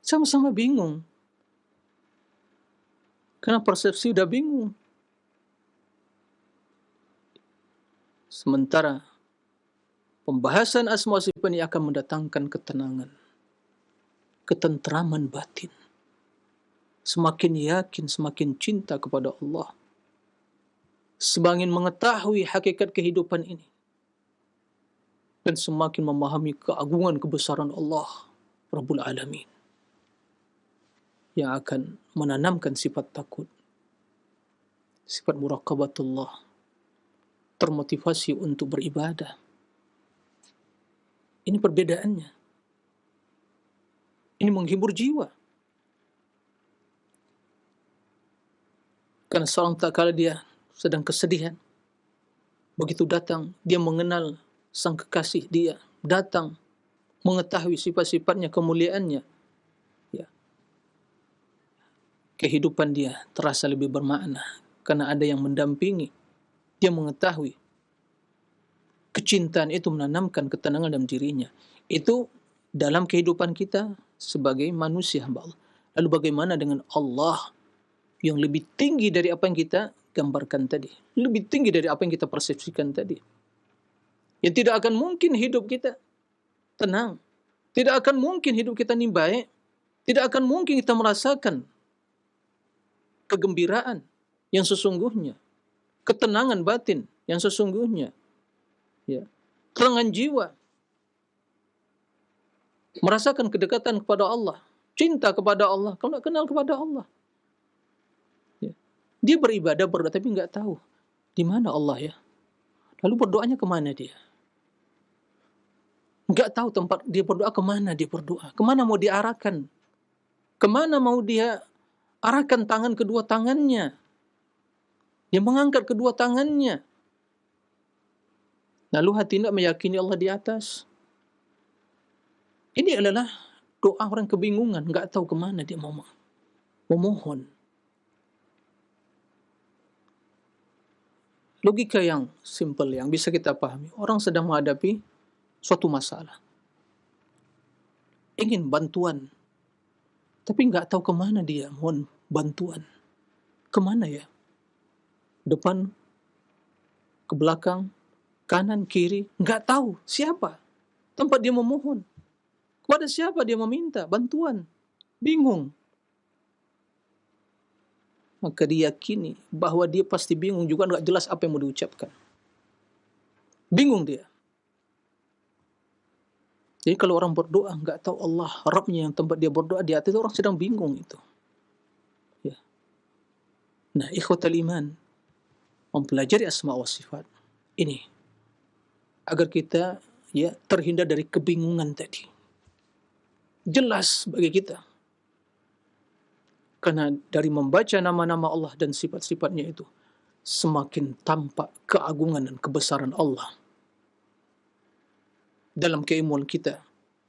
Sama-sama bingung. Karena persepsi udah bingung. Sementara pembahasan asma wa sifat ini akan mendatangkan ketenangan, ketentraman batin. Semakin yakin, semakin cinta kepada Allah. Semakin mengetahui hakikat kehidupan ini. Dan semakin memahami keagungan kebesaran Allah Rabbul Alamin. Yang akan menanamkan sifat takut. Sifat muraqabatullah. Termotivasi untuk beribadah. Ini perbedaannya. Ini menghibur jiwa. Karena seorang tak kala dia sedang kesedihan. Begitu datang, dia mengenal sang kekasih dia datang, mengetahui sifat-sifatnya, kemuliaannya, ya, kehidupan dia terasa lebih bermakna karena ada yang mendampingi. Dia mengetahui kecintaan itu menanamkan ketenangan dalam dirinya. Itu dalam kehidupan kita sebagai manusia hamba Allah. Lalu bagaimana dengan Allah yang lebih tinggi dari apa yang kita gambarkan tadi, lebih tinggi dari apa yang kita persepsikan tadi? Ya, tidak akan mungkin hidup kita tenang, tidak akan mungkin hidup kita ini baik, tidak akan mungkin kita merasakan kegembiraan yang sesungguhnya, ketenangan batin yang sesungguhnya, ya, ketenangan jiwa, merasakan kedekatan kepada Allah, cinta kepada Allah, kalau tidak kenal kepada Allah. Ya. Dia beribadah, berdoa, tapi nggak tahu di mana Allah ya. Lalu berdoanya kemana dia? Nggak tahu tempat dia berdoa, kemana dia berdoa, kemana mau diarahkan, kemana mau dia arahkan tangan kedua tangannya. Dia mengangkat kedua tangannya. Lalu hati tidak meyakini Allah di atas. Ini adalah doa orang kebingungan, nggak tahu kemana dia mau memohon. Logika yang simple yang bisa kita pahami. Orang sedang menghadapi suatu masalah, ingin bantuan, tapi nggak tahu kemana dia mohon bantuan. Kemana ya? Depan, ke belakang, kanan, kiri, nggak tahu siapa tempat dia memohon. Kepada siapa dia meminta bantuan? Bingung. Maka dia yakini bahwa dia pasti bingung juga, nggak jelas apa yang mau diucapkan. Bingung dia. Jadi kalau orang berdoa nggak tahu Allah, Rabbnya yang tempat dia berdoa di atas, itu orang sedang bingung itu. Ya. Nah, ikhwatal iman, mempelajari asma wa sifat ini agar kita ya terhindar dari kebingungan tadi. Jelas bagi kita. Karena dari membaca nama-nama Allah dan sifat-sifatnya itu semakin tampak keagungan dan kebesaran Allah dalam keilmuan kita,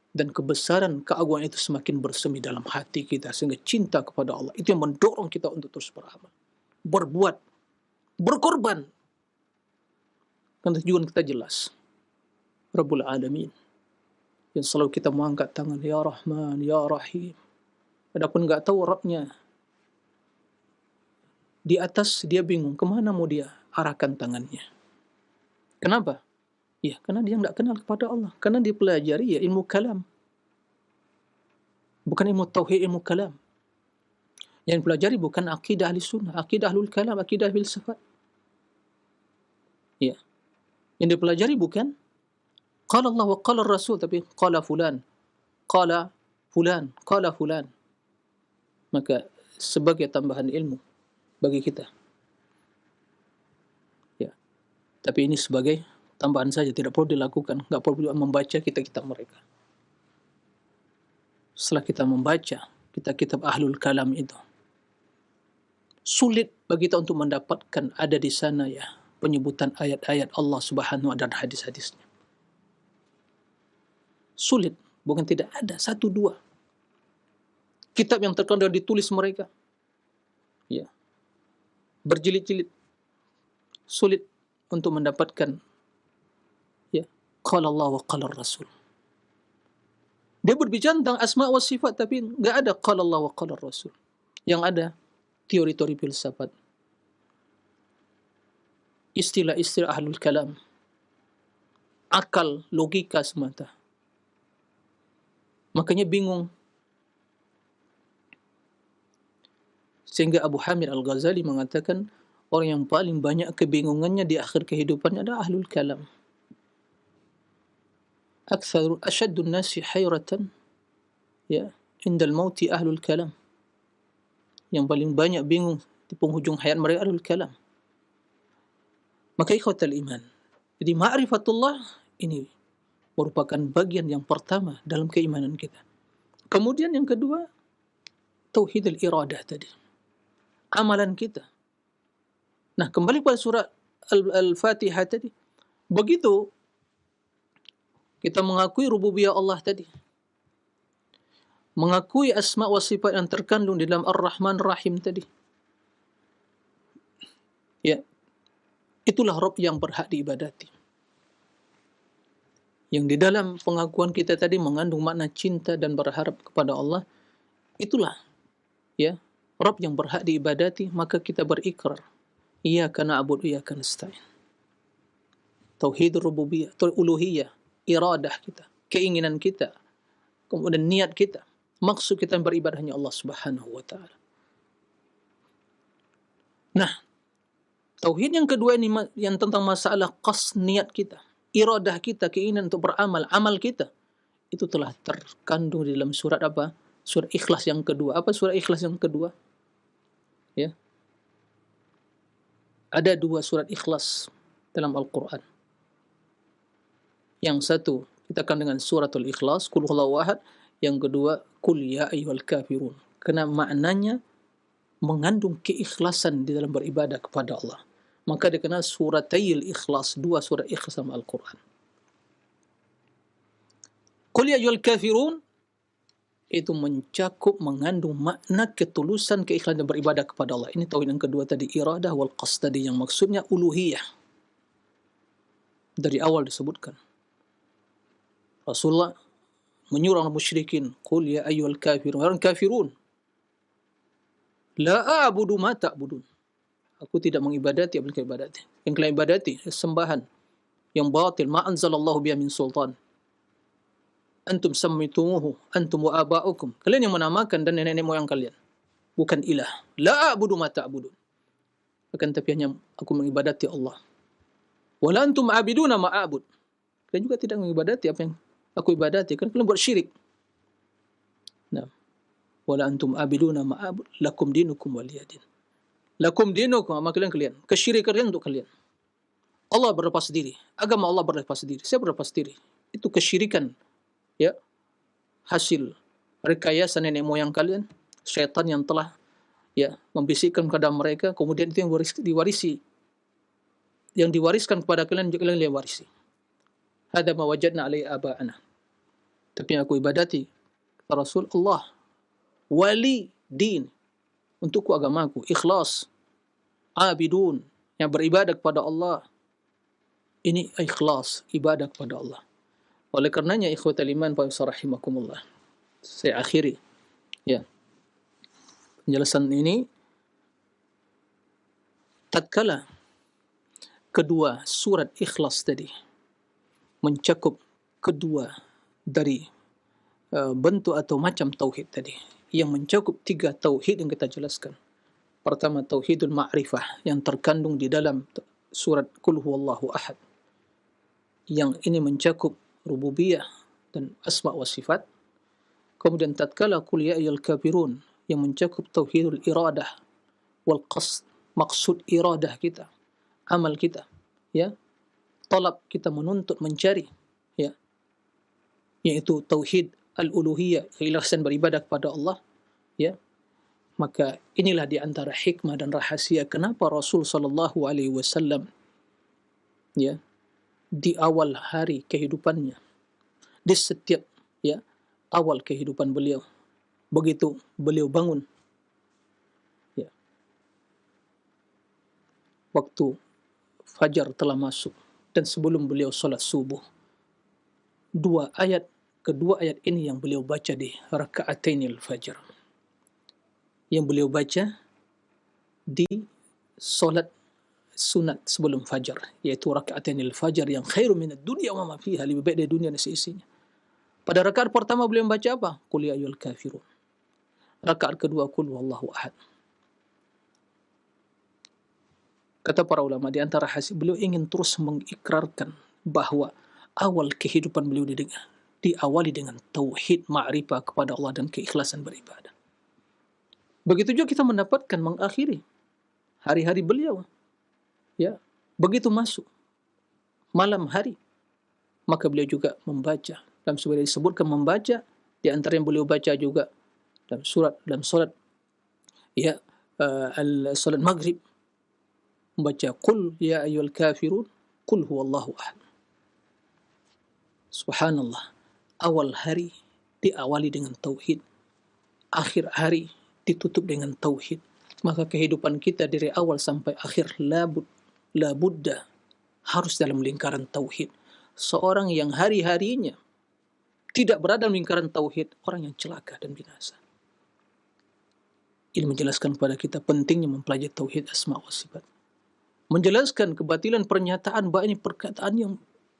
dan kebesaran keagungan itu semakin bersemi dalam hati kita sehingga cinta kepada Allah itu yang mendorong kita untuk terus beramal, berbuat, berkorban. Karena tujuan kita jelas, Rabbul Alamin, yang selalu kita mengangkat tangan, Ya Rahman, Ya Rahim. Adapun nggak tahu Rabbnya di atas, dia bingung kemana mau dia arahkan tangannya. Kenapa? Ya, karena dia nggak kenal kepada Allah. Karena dia pelajari ya ilmu kalam, bukan ilmu tauhid, ilmu kalam. Yang pelajari bukan akidah ahli sunnah, akidah ahlul kalam, akidah filsafat. Ya, yang dipelajari bukan qala Allah wa qala Rasul, tapi qala fulan, qala fulan, qala fulan. Maka sebagai tambahan ilmu bagi kita. Ya. Tapi ini sebagai tambahan saja, tidak perlu dilakukan, enggak perlu membaca kitab-kitab mereka. Setelah kita membaca kitab-kitab ahlul kalam itu, sulit bagi kita untuk mendapatkan ada di sana ya penyebutan ayat-ayat Allah Subhanahu wa ta'ala dan hadis-hadisnya. Sulit, bukan tidak ada, satu dua kitab yang terkenal ditulis mereka. Ya. Berjilid-jilid. Sulit untuk mendapatkan ya qala Allah wa qala Rasul. Dia berbicara tentang asma wa sifat tapi enggak ada qala Allah wa qala Rasul. Yang ada teori-teori filsafat, istilah-istilah ahlul kalam, akal, logika semata. Makanya bingung. Sehingga Abu Hamid Al-Ghazali mengatakan orang yang paling banyak kebingungannya di akhir kehidupannya adalah ahlul kalam. Asyaddu an-nasi hayratan ya indal mauti ahlul kalam. Yang paling banyak bingung di penghujung hayat mereka ahlul kalam. Maka ikhwatal iman, jadi ma'rifatullah ini merupakan bagian yang pertama dalam keimanan kita. Kemudian yang kedua, tauhidul iradah tadi, amalan kita. Nah, kembali pada surat Al-Fatihah tadi, begitu Kita mengakui rububiyah Allah tadi. Mengakui asma wa sifat yang terkandung di dalam Ar-Rahman Ar-Rahim tadi. Ya, itulah Rabb yang berhak diibadati. Yang di dalam pengakuan kita tadi mengandung makna cinta dan berharap kepada Allah. Itulah, ya, Rabb yang berhak diibadati, maka kita berikrar. Iyyaka na'budu wa iyyaka nasta'in. Tauhid rububiyah, uluhiyah, iradah kita, keinginan kita, kemudian niat kita, maksud kita beribadah hanya Allah Subhanahu wa taala. Nah, tauhid yang kedua ini yang tentang masalah qasd, niat kita, iradah kita, keinginan untuk beramal, amal kita, itu telah terkandung di dalam surat apa? Surat Ikhlas yang kedua. Apa surat Ikhlas yang kedua? Ya. Ada 2 surat Ikhlas dalam Al-Quran. Yang satu kita akan dengan suratul Ikhlas, Qul huwallahu ahad. Yang kedua, Qul ya ayyuhal kafirun. Karena maknanya mengandung keikhlasan di dalam beribadah kepada Allah. Maka dikenal suratayil Ikhlas, 2 surat Ikhlas dalam Al-Quran. Qul ya ayyuhal kafirun itu mencakup, mengandung makna ketulusan, keikhlasan dan beribadah kepada Allah. Ini tauhid yang kedua tadi, iradah wal qasd tadi, yang maksudnya uluhiyah. Dari awal disebutkan. Rasulullah menyuruh orang musyrikin, qul ya ayyuhal kafirun, orang kafirun, la a'budu ma ta'budun. Aku tidak mengibadati apa yang kalian ibadati. Yang kalian ibadati sembahan yang batil, ma anzalallahu biha min sultan. Antum sammitumuhu antum wa aba'ukum. Kalian yang menamakan dan nenek moyang kalian. Bukan ilah. La a'budu ma ta'budun. Akan tapi hanya aku mengibadati Allah. Wala antum abiduna ma a'bud. Kalian juga tidak mengibadati apa yang aku ibadati, kan kalian buat syirik. Nah, wala antum abiduna ma a'bud lakum dinukum waliyadin. Lakum dinukum, maka kalian kesyirikan kalian untuk kalian. Allah berlepas diri, agama Allah berlepas diri, saya berlepas diri. Itu kesyirikan, ya, hasil rekayasa nenek moyang kalian, syaitan yang telah, ya, membisikkan kepada mereka, kemudian itu yang diwarisi, yang diwariskan kepada kalian juga kalian warisi. Hada ma wajadna alaihi aba'ana. Tapi yang aku ibadati kata Rasul, Allah wali din, untukku agamaku, ikhlas, abidun, yang beribadah kepada Allah. Ini ikhlas, ibadah kepada Allah. Oleh karenanya ikhwatal iman fa rahimakumullah, saya akhiri, ya, penjelasan ini. Tatkala kedua surat Ikhlas tadi mencakup kedua dari bentuk atau macam tauhid tadi, yang mencakup 3 tauhid yang kita jelaskan. Pertama, tauhidul ma'rifah yang terkandung di dalam surat Qul huwallahu ahad, yang ini mencakup rububiyah dan asma wa sifat. Kemudian tatkala Qul ya ayyuhal kafirun yang mencakup tauhidul iradah wal qasd, maksud iradah kita, amal kita, ya, talab kita, menuntut, mencari, ya, yaitu tauhid al-uluhiyah, keikhlasan beribadah kepada Allah, ya. Maka inilah di antara hikmah dan rahasia kenapa Rasul sallallahu alaihi wasallam, ya, di awal hari kehidupannya, di setiap, ya, awal kehidupan beliau, begitu beliau bangun, ya, waktu fajar telah masuk dan sebelum beliau salat subuh, kedua ayat ini yang beliau baca di raka'atainil fajr, yang beliau baca di solat sunat sebelum fajar, yaitu raka'atainil fajr yang khairu minad dunya wa ma fiha, lebih baik dari dunia dan seisinya. Pada rakaat pertama beliau membaca apa? Qul ya ayyuhal kafirun. Rakaat kedua Qul huwallahu ahad. Kata para ulama, di antara hasil beliau ingin terus mengikrarkan bahwa awal kehidupan beliau diawali dengan tauhid ma'rifah kepada Allah dan keikhlasan beribadah. Begitu juga kita mendapatkan mengakhiri hari-hari beliau, ya, begitu masuk malam hari, maka beliau juga membaca, dalam sebuah disebutkan membaca, di antara yang beliau baca juga dalam salat, ya, salat maghrib, membaca Qul ya ayyuhal kafirun, Qul huwallahu ahad. Subhanallah, awal hari diawali dengan tauhid, akhir hari ditutup dengan tauhid. Maka kehidupan kita dari awal sampai akhir labudda harus dalam lingkaran tauhid. Seorang yang hari-harinya tidak berada dalam lingkaran tauhid, orang yang celaka dan binasa. Ini menjelaskan kepada kita pentingnya mempelajari tauhid asma wa sifat. Menjelaskan kebatilan pernyataan bahwa ini perkataan yang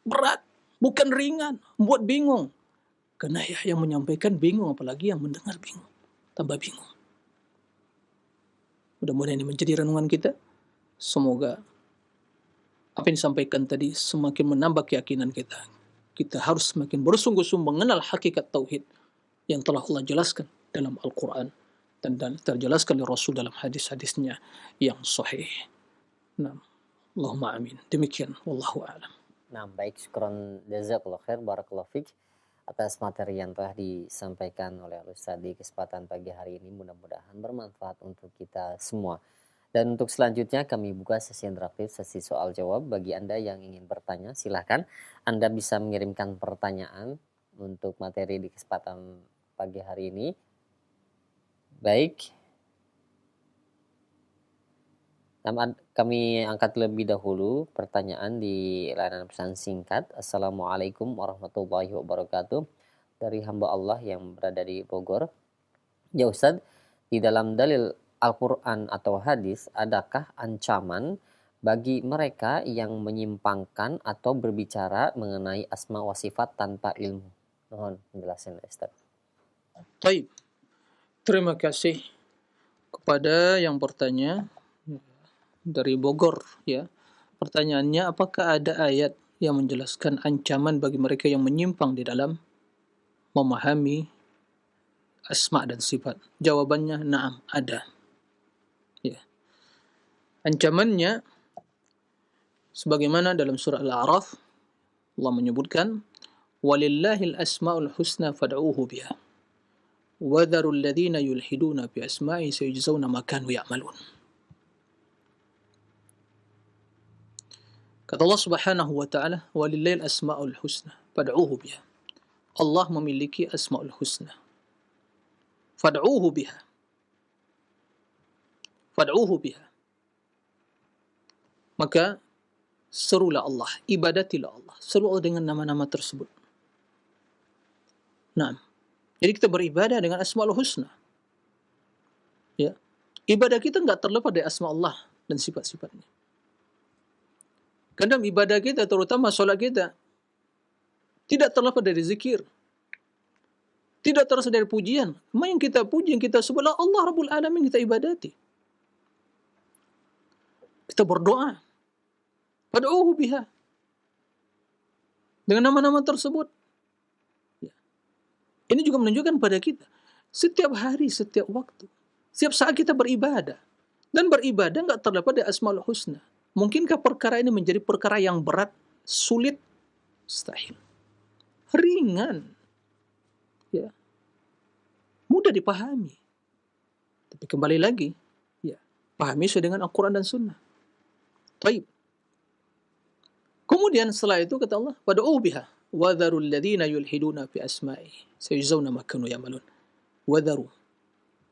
berat, bukan ringan, buat bingung. Karena ya yang menyampaikan bingung, apalagi yang mendengar bingung, tambah bingung. Mudah-mudahan ini menjadi renungan kita. Semoga apa yang disampaikan tadi semakin menambah keyakinan kita. Kita harus semakin bersungguh-sungguh mengenal hakikat tauhid yang telah Allah jelaskan dalam Al-Quran dan terjelaskan oleh Rasul dalam hadis-hadisnya yang sahih. Nah, Allahumma amin. Demikian, wallahu a'lam. Nah, baik, syukron jazakallahu khair, barakallahu fik atas materi yang telah disampaikan oleh Ustaz di kesempatan pagi hari ini. Mudah-mudahan bermanfaat untuk kita semua. Dan untuk selanjutnya kami buka sesi interaktif, sesi soal jawab. Bagi Anda yang ingin bertanya, silahkan Anda bisa mengirimkan pertanyaan untuk materi di kesempatan pagi hari ini. Baik, kami angkat lebih dahulu pertanyaan di layanan pesan singkat. Assalamualaikum warahmatullahi wabarakatuh. Dari hamba Allah yang berada di Bogor. Ya Ustadz, di dalam dalil Al-Quran atau hadis, adakah ancaman bagi mereka yang menyimpangkan atau berbicara mengenai asma wa sifat tanpa ilmu? Mohon penjelasan Ustaz. Baik, terima kasih kepada yang bertanya dari Bogor. Ya, pertanyaannya, apakah ada ayat yang menjelaskan ancaman bagi mereka yang menyimpang di dalam memahami asma dan sifat? Jawabannya, na'am, ada. Ya. Ancamannya sebagaimana dalam surah Al-A'raf Allah menyebutkan, walillahil asmaul husna fad'uuhu biha wa dharul ladzina yulhiduna fi asma'i sayujzauna ma kanu ya'malun. Kata Allah Subhanahu wa taala, walillahil asmaul husna fad'uuhu biha. Allah memiliki asmaul husna. Fad'uuhu biha. Fad'uuhu biha. Maka serulah Allah, ibadatilah Allah, seru Allah dengan nama-nama tersebut. Nah, jadi kita beribadah dengan asmaul husna. Ya, ibadah kita enggak terlepas dari asma Allah dan sifat-sifatnya. Kadang ibadah kita, terutama solat kita, tidak terlepas dari zikir, tidak terlepas dari pujian. Yang kita puji, yang kita sebut Allah Rabbul Alamin, kita ibadati. Kita berdoa. Fad'uuhu biha. Dengan nama-nama tersebut. Ya. Ini juga menunjukkan pada kita, setiap hari, setiap waktu, setiap saat kita beribadah. Dan beribadah enggak terlepas dari asmaul husna. Mungkinkah perkara ini menjadi perkara yang berat, sulit? Mustahil. Ringan. Ya. Mudah dipahami. Tapi kembali lagi, ya, pahami sesuai dengan Al-Quran dan Sunnah. Baik. Kemudian setelah itu kata Allah, fad'uuhu biha wa dharul ladzina yulhiduna fi asma'ihi sayujzauna ma kanu ya'malun. Wa dharu,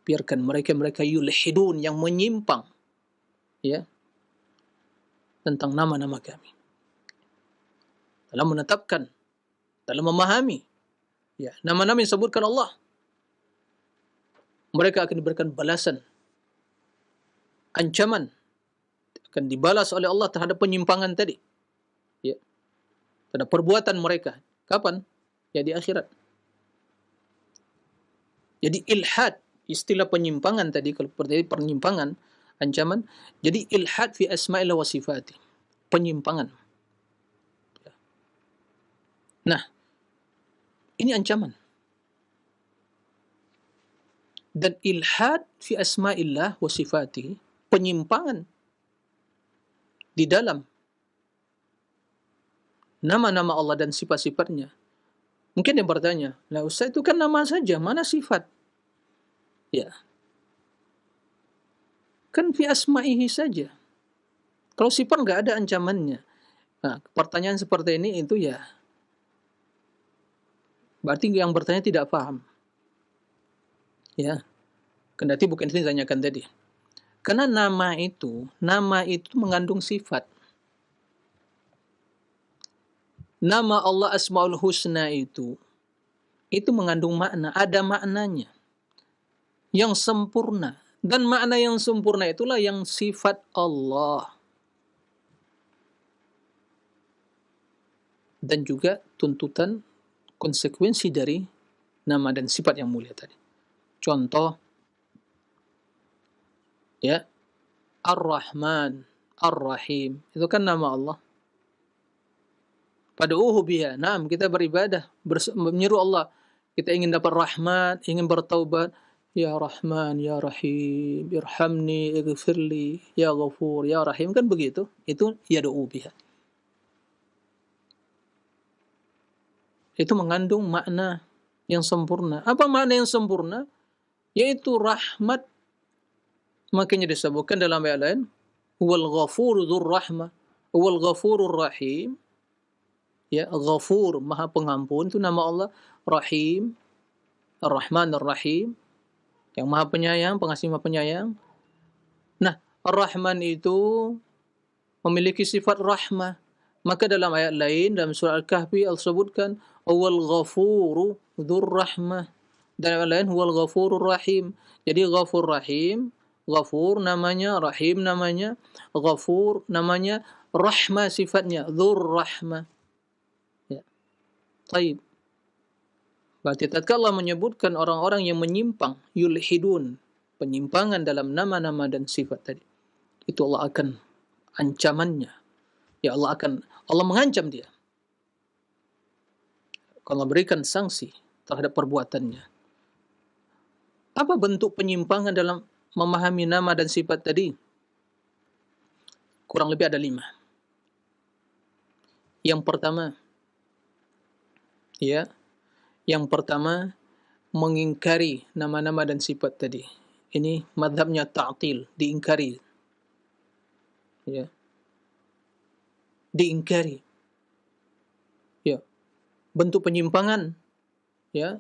biarkan mereka yulhidun, yang menyimpang, ya, tentang nama-nama kami. Dalam menetapkan, dalam memahami, ya, nama-nama yang disebutkan Allah, mereka akan diberikan balasan, ancaman, akan dibalas oleh Allah terhadap penyimpangan tadi. Ya, terhadap perbuatan mereka. Kapan? Ya, di akhirat. Jadi ilhad, istilah penyimpangan tadi, kalau terjadi penyimpangan, ancaman, jadi ilhad fi asma'illah wa sifati, penyimpangan. Ya. Nah, ini ancaman. Dan ilhad fi asma'illah wa sifati, penyimpangan di dalam nama-nama Allah dan sifat-sifatnya. Mungkin yang bertanya, lah Ustaz, itu kan nama saja, mana sifat? Ya, kan fi asma'ihi saja. Kalau sifat nggak ada ancamannya. Nah, pertanyaan seperti ini itu ya Berarti yang bertanya tidak paham. Ya, kendati bukan itu yang ditanyakan tadi. Karena nama itu mengandung sifat. Nama Allah Asmaul Husna itu mengandung makna, ada maknanya yang sempurna. Dan makna yang sempurna itulah yang sifat Allah. Dan juga tuntutan konsekuensi dari nama dan sifat yang mulia tadi. Contoh, ya, Ar-Rahman, Ar-Rahim, itu kan nama Allah. Pad'uhu biha. Naam, kita beribadah, menyeru Allah. Kita ingin dapat rahmat, ingin bertaubat. Ya Rahman, Ya Rahim, irhamni, ighfirli, Ya Ghafur, Ya Rahim. Kan begitu. Itu yad'u biha. Itu mengandung makna yang sempurna. Apa makna yang sempurna? Yaitu rahmat. Makanya disebutkan dalam ayat lain, Huwal Ghafuru Dzur Rahmah, Huwal Ghafurur Rahim. Ya, Ghafur, Maha Pengampun, itu nama Allah. Rahim, Ar-Rahman Ar-Rahim, yang Maha Penyayang, Pengasih Maha Penyayang. Nah, Ar-Rahman itu memiliki sifat rahmah. Maka dalam ayat lain, dalam surah Al-Kahfi, Allah sebutkan, Huwal Ghafuru Dzur Rahmah. Dan ayat lain, Huwal Ghafurur Rahim. Jadi Ghafur Rahim, Ghafur namanya, Rahim namanya, Ghafur namanya, Rahmah sifatnya, Dzur Rahmah. Taib. Berarti tatkala Allah menyebutkan orang-orang yang menyimpang, yulhidun, penyimpangan dalam nama-nama dan sifat tadi, itu Allah akan ancamannya. Ya, Allah mengancam dia. Kalau berikan sanksi terhadap perbuatannya. Apa bentuk penyimpangan dalam memahami nama dan sifat tadi? Kurang lebih ada 5. Yang pertama, mengingkari nama-nama dan sifat tadi. Ini mazhabnya ta'til, diingkari. Ya. Diingkari. Ya. Bentuk penyimpangan, ya,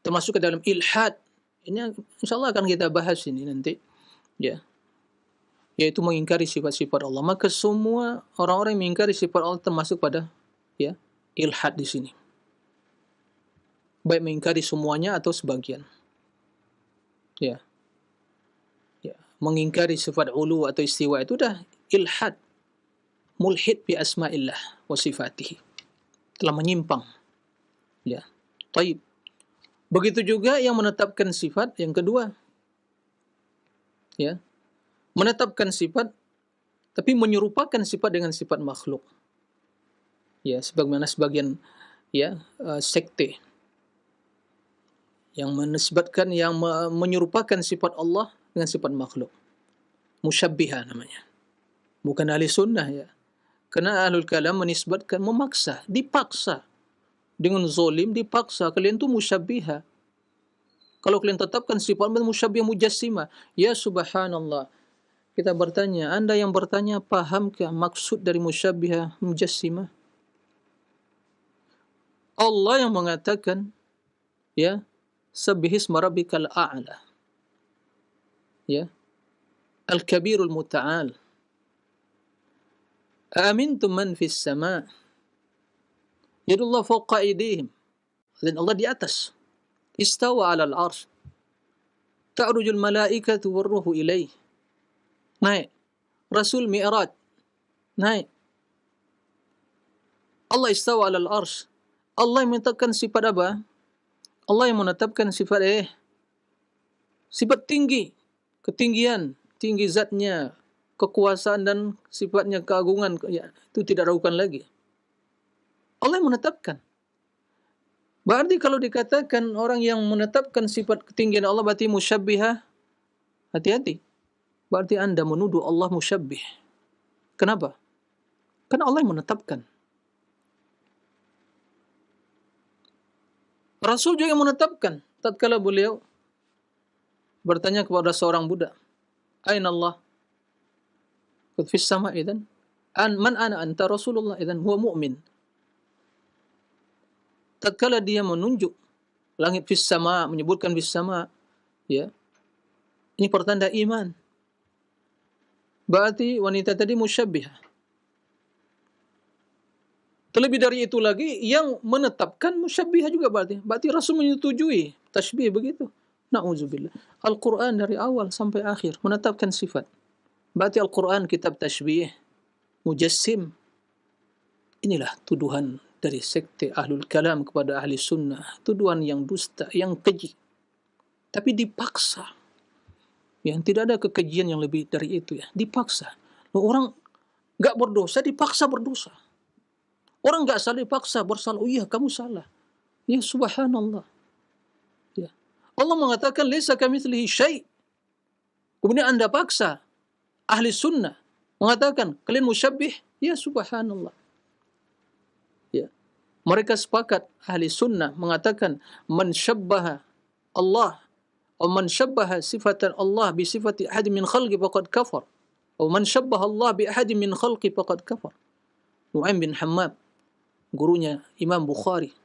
termasuk ke dalam ilhad. Ini insyaallah akan kita bahas ini nanti. Ya. Yaitu mengingkari sifat-sifat Allah. Maka semua orang-orang yang mengingkari sifat Allah termasuk pada, ya, ilhad di sini. Baik mengingkari semuanya atau sebagian. Ya. Ya, mengingkari sifat ulu atau istiwa itu dah ilhad. Mulhid bi asma'illah wa sifatihi. Telah menyimpang. Ya. Taib. Begitu juga yang menetapkan sifat yang kedua. Ya. Menetapkan sifat tapi menyerupakan sifat dengan sifat makhluk. Ya, sebagaimana sebagian, ya, sekte yang menisbatkan, yang menyerupakan sifat Allah dengan sifat makhluk. Musyabbihah namanya. Bukan ahli sunnah, ya. Karena ahlul kalam menisbatkan, memaksa, dipaksa. Dengan zalim dipaksa, kalian tu musyabbihah. Kalau kalian tetapkan sifat musyabbihah mujassimah, ya subhanallah. Kita bertanya, Anda yang bertanya, pahamkah maksud dari musyabbihah mujassimah? Allah yang mengatakan, ya, Sabbihisma rabbikal a'la. Ya. Al-kabirul muta'al. Amintum man fis sama'. Yadullah fawqa aydihim. Dan Allah di atas. Istawa 'alal 'arsy. Ta'rujul malaikatu war-ruhu ilaih. Naik. Rasul Mi'raj. Naik. Allah istawa 'alal 'arsy. Allah yang menetapkan sifat apa? Allah yang menetapkan sifat sifat tinggi, ketinggian, tinggi zatnya, kekuasaan dan sifatnya keagungan, ya, itu tidak ragukan lagi. Allah yang menetapkan. Berarti kalau dikatakan orang yang menetapkan sifat ketinggian Allah berarti musyabbihah, hati-hati. Berarti Anda menuduh Allah musyabbih. Kenapa? Karena Allah yang menetapkan. Rasul juga yang menetapkan. Tatkala beliau bertanya kepada seorang budak, Aina Allah? Qad fis sama' idzan. Man ana anta Rasulullah idzan huwa mu'min. tatkala dia menunjuk langit fis sama, menyebutkan fis sama, ya, ini pertanda iman. Berarti wanita tadi musyabbihah. Terlebih dari itu lagi, yang menetapkan musyabbihah juga berarti. Berarti Rasul menyetujui tasbih begitu. Na'udzubillah. Al-Quran dari awal sampai akhir menetapkan sifat. Berarti Al-Quran kitab tasbih, mujassim. Inilah tuduhan dari sekte Ahlul Kalam kepada Ahli Sunnah. Tuduhan yang dusta, yang keji. Tapi dipaksa. Yang tidak ada kekejian yang lebih dari itu ya. Dipaksa. Orang gak berdosa, dipaksa berdosa. Orang gak salah dipaksa bersalah. Oh iya, kamu salah. Ya subhanallah. Ya. Allah mengatakan laisa kamitslihi syai'. Kemudian Anda paksa ahli sunnah mengatakan kalian musyabbih. Ya subhanallah. Ya. Mereka sepakat ahli sunnah mengatakan man syabbaha Allah atau man syabbaha sifatan Allah bi sifati ahad min khalqi faqad kafar. Atau man syabbaha Allah bi ahad min khalqi faqad kafar. Nu'aim bin Hammad, gurunya Imam Bukhari.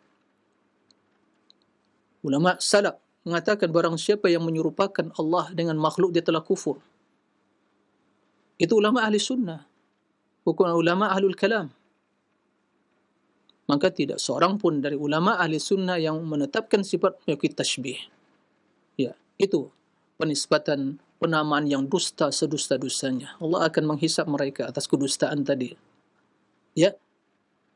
Ulama salaf mengatakan barang siapa yang menyerupakan Allah dengan makhluk dia telah kufur. Itu ulama ahli sunnah, bukan ulama ahlul kalam. Maka tidak seorang pun dari ulama ahli sunnah yang menetapkan sifat tashbih. Ya, itu penisbatan penamaan yang dusta sedusta-dustanya. Allah akan menghisap mereka atas kedustaan tadi. Ya,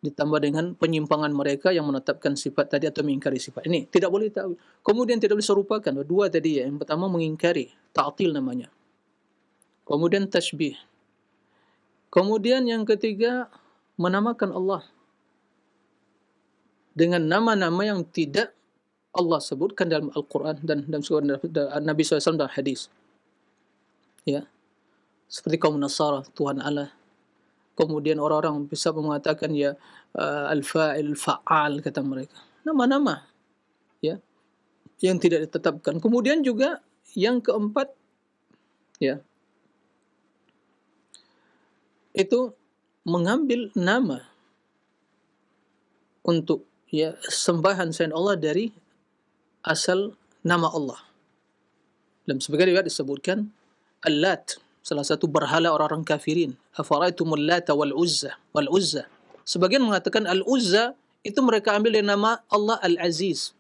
ditambah dengan penyimpangan mereka yang menetapkan sifat tadi atau mengingkari sifat ini. Tidak boleh tahu. Kemudian tidak boleh serupakan. Dua tadi ya. Yang pertama mengingkari. Ta'til namanya. Kemudian tashbih. Kemudian yang ketiga menamakan Allah dengan nama-nama yang tidak Allah sebutkan dalam Al-Quran dan Nabi SAW dalam hadis. Ya. Seperti kaum Nasara, Tuhan Allah. Kemudian orang-orang bisa mengatakan ya al-fa'il, fa'al kata mereka. Nama-nama ya yang tidak ditetapkan. Kemudian juga yang keempat ya itu mengambil nama untuk ya sembahan selain Allah dari asal nama Allah. Dalam sebagian riwayat disebutkan Al-Lat, salah satu berhala orang-orang kafirin. Afaraitumul Lata wal Uzza. Wal Uzza. Sebagian mengatakan Al-Uzza itu mereka ambil dari nama Allah Al-Aziz.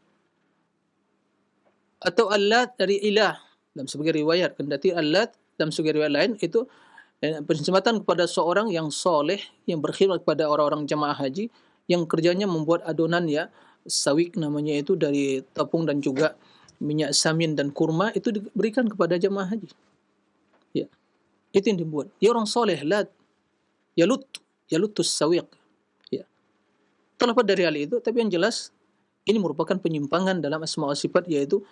Atau Al-Lat dari ilah. Dalam sebagian riwayat. Kendati Al-Lat dalam sebagian riwayat lain itu penisbatan kepada seorang yang soleh, yang berkhidmat kepada orang-orang jamaah haji, yang kerjanya membuat adonan ya, sawik namanya itu dari tepung dan juga minyak samin dan kurma, itu diberikan kepada jamaah haji. Ya. Itu yang dibuat. Dia orang soleh, Lat. Yalutus sawiq. Ya. Terlepas dari hal itu, tapi yang jelas, ini merupakan penyimpangan dalam asma wa sifat, yaitu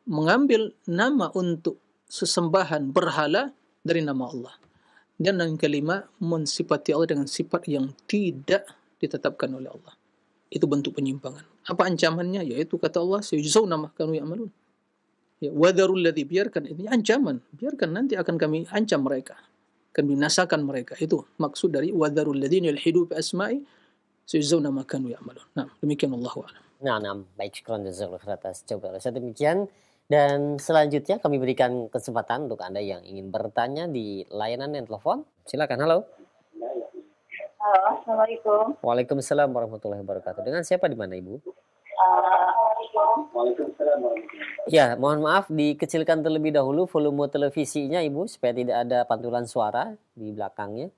mengambil nama untuk sesembahan berhala dari nama Allah. Dan yang kelima, mensifati Allah dengan sifat yang tidak ditetapkan oleh Allah. Itu bentuk penyimpangan. Apa ancamannya? Yaitu kata Allah, sayujzauna ma kanu ya'malun. Ya, wadharul ladzi, biarkan, ini ancaman, biarkan nanti akan kami ancam mereka, akan binasakan mereka. Itu maksud dari wadharul ladzina yulhidu bi asma'i sayujzauna ma kanu ya'malun. Nah, demikian Allahu a'lam. Nah, baik, syukran jazakallahu khairan atas jawaban saya. Demikian, dan selanjutnya kami berikan kesempatan untuk Anda yang ingin bertanya di layanan yang telepon. Silakan. Halo. Halo, Assalamualaikum. Waalaikumsalam warahmatullahi wabarakatuh. Dengan siapa di mana, Ibu? Ya, mohon maaf dikecilkan terlebih dahulu volume televisinya, Ibu, supaya tidak ada pantulan suara di belakangnya.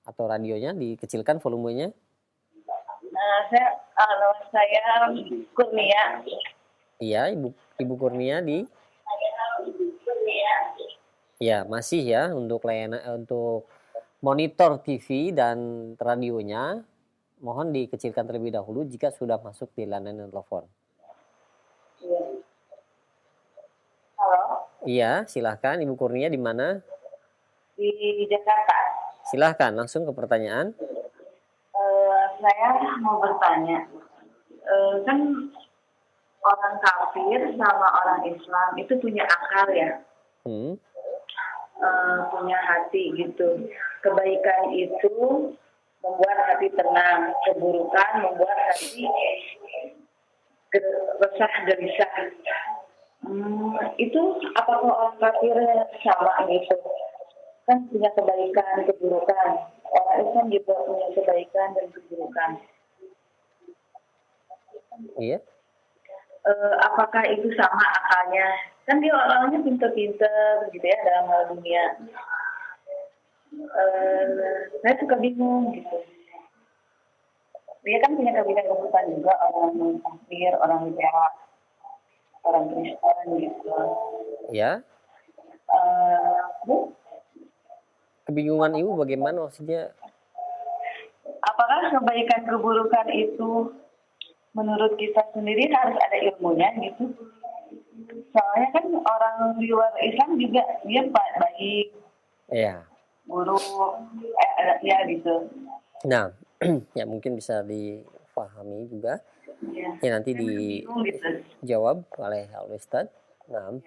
Atau radionya dikecilkan volumenya. Saya Kurnia. Iya, Ibu Kurnia di. Ya, masih ya untuk layanan, untuk monitor TV dan radionya. Mohon dikecilkan terlebih dahulu jika sudah masuk di layanan telepon. Halo. Iya, silahkan Ibu Kurnia di mana? Di Jakarta. Silahkan langsung ke pertanyaan. Saya mau bertanya, kan orang kafir sama orang Islam itu punya akal ya, punya hati gitu. Kebaikan itu membuat hati tenang, keburukan membuat hati resah gelisah. Itu apakah orang kafir sama gitu? Kan punya kebaikan, keburukan. Orang Islam juga punya kebaikan dan keburukan. Iya. Apakah itu sama akalnya? Kan dia orangnya pintar-pintar gitu ya dalam hal dunia. Saya suka bingung gitu. Dia kan punya kebaikan juga, orang kafir, orang Jawa, orang Kristen gitu. Ya. Kebingungan ibu bagaimana maksudnya? Apakah kebaikan keburukan itu menurut kita sendiri harus ada ilmunya gitu? Soalnya kan orang di luar Islam juga dia baik, Iya. buruk, ya gitu. Nah, ya mungkin bisa difahami juga. Ya nanti dijawab oleh Al Ustadz. Nah,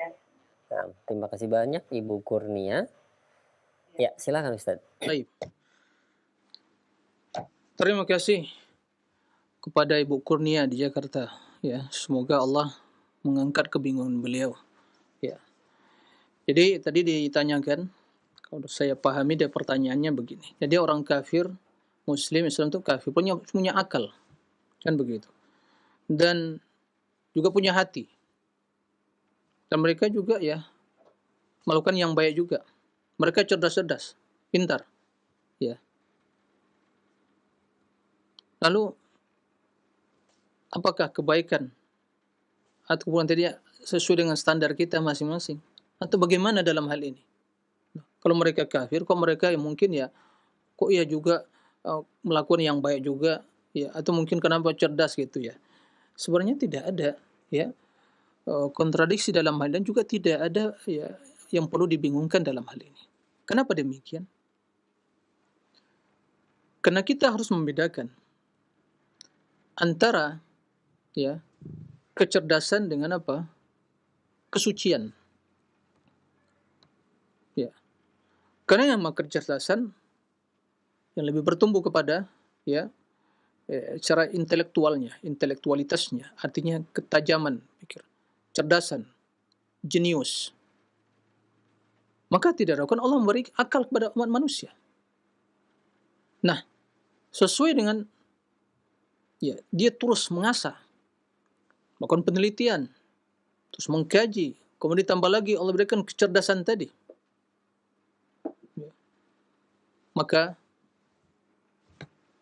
terima kasih banyak Ibu Kurnia. Ya, silakan Ustadz. Baik. Terima kasih kepada Ibu Kurnia di Jakarta. Ya, semoga Allah mengangkat kebingungan beliau. Ya. Jadi tadi ditanyakan, kalau saya pahami dia pertanyaannya begini. Jadi orang kafir, Muslim, Islam itu kafir punya akal, kan begitu. Dan juga punya hati. Dan mereka juga ya melakukan yang baik juga. Mereka cerdas-cerdas, pintar. Ya. Lalu apakah kebaikan atau keburukan tadi sesuai dengan standar kita masing-masing? Atau bagaimana dalam hal ini? Kalau mereka kafir, kok mereka yang mungkin ya, kok ia juga melakukan yang baik juga, ya, atau mungkin kenapa cerdas gitu ya? Sebenarnya tidak ada ya kontradiksi dalam hal dan juga tidak ada ya yang perlu dibingungkan dalam hal ini. Kenapa demikian? Karena kita harus membedakan antara ya kecerdasan dengan apa? Kesucian. Ya. Karena yang kecerdasan yang lebih bertumbuh kepada ya secara intelektualnya, intelektualitasnya, artinya ketajaman pikir, cerdasan, jenius. Maka tidak ragukan Allah memberi akal kepada umat manusia. Nah, sesuai dengan ya dia terus mengasah, melakukan penelitian, terus mengkaji, kemudian ditambah lagi Allah berikan kecerdasan tadi. Ya. Maka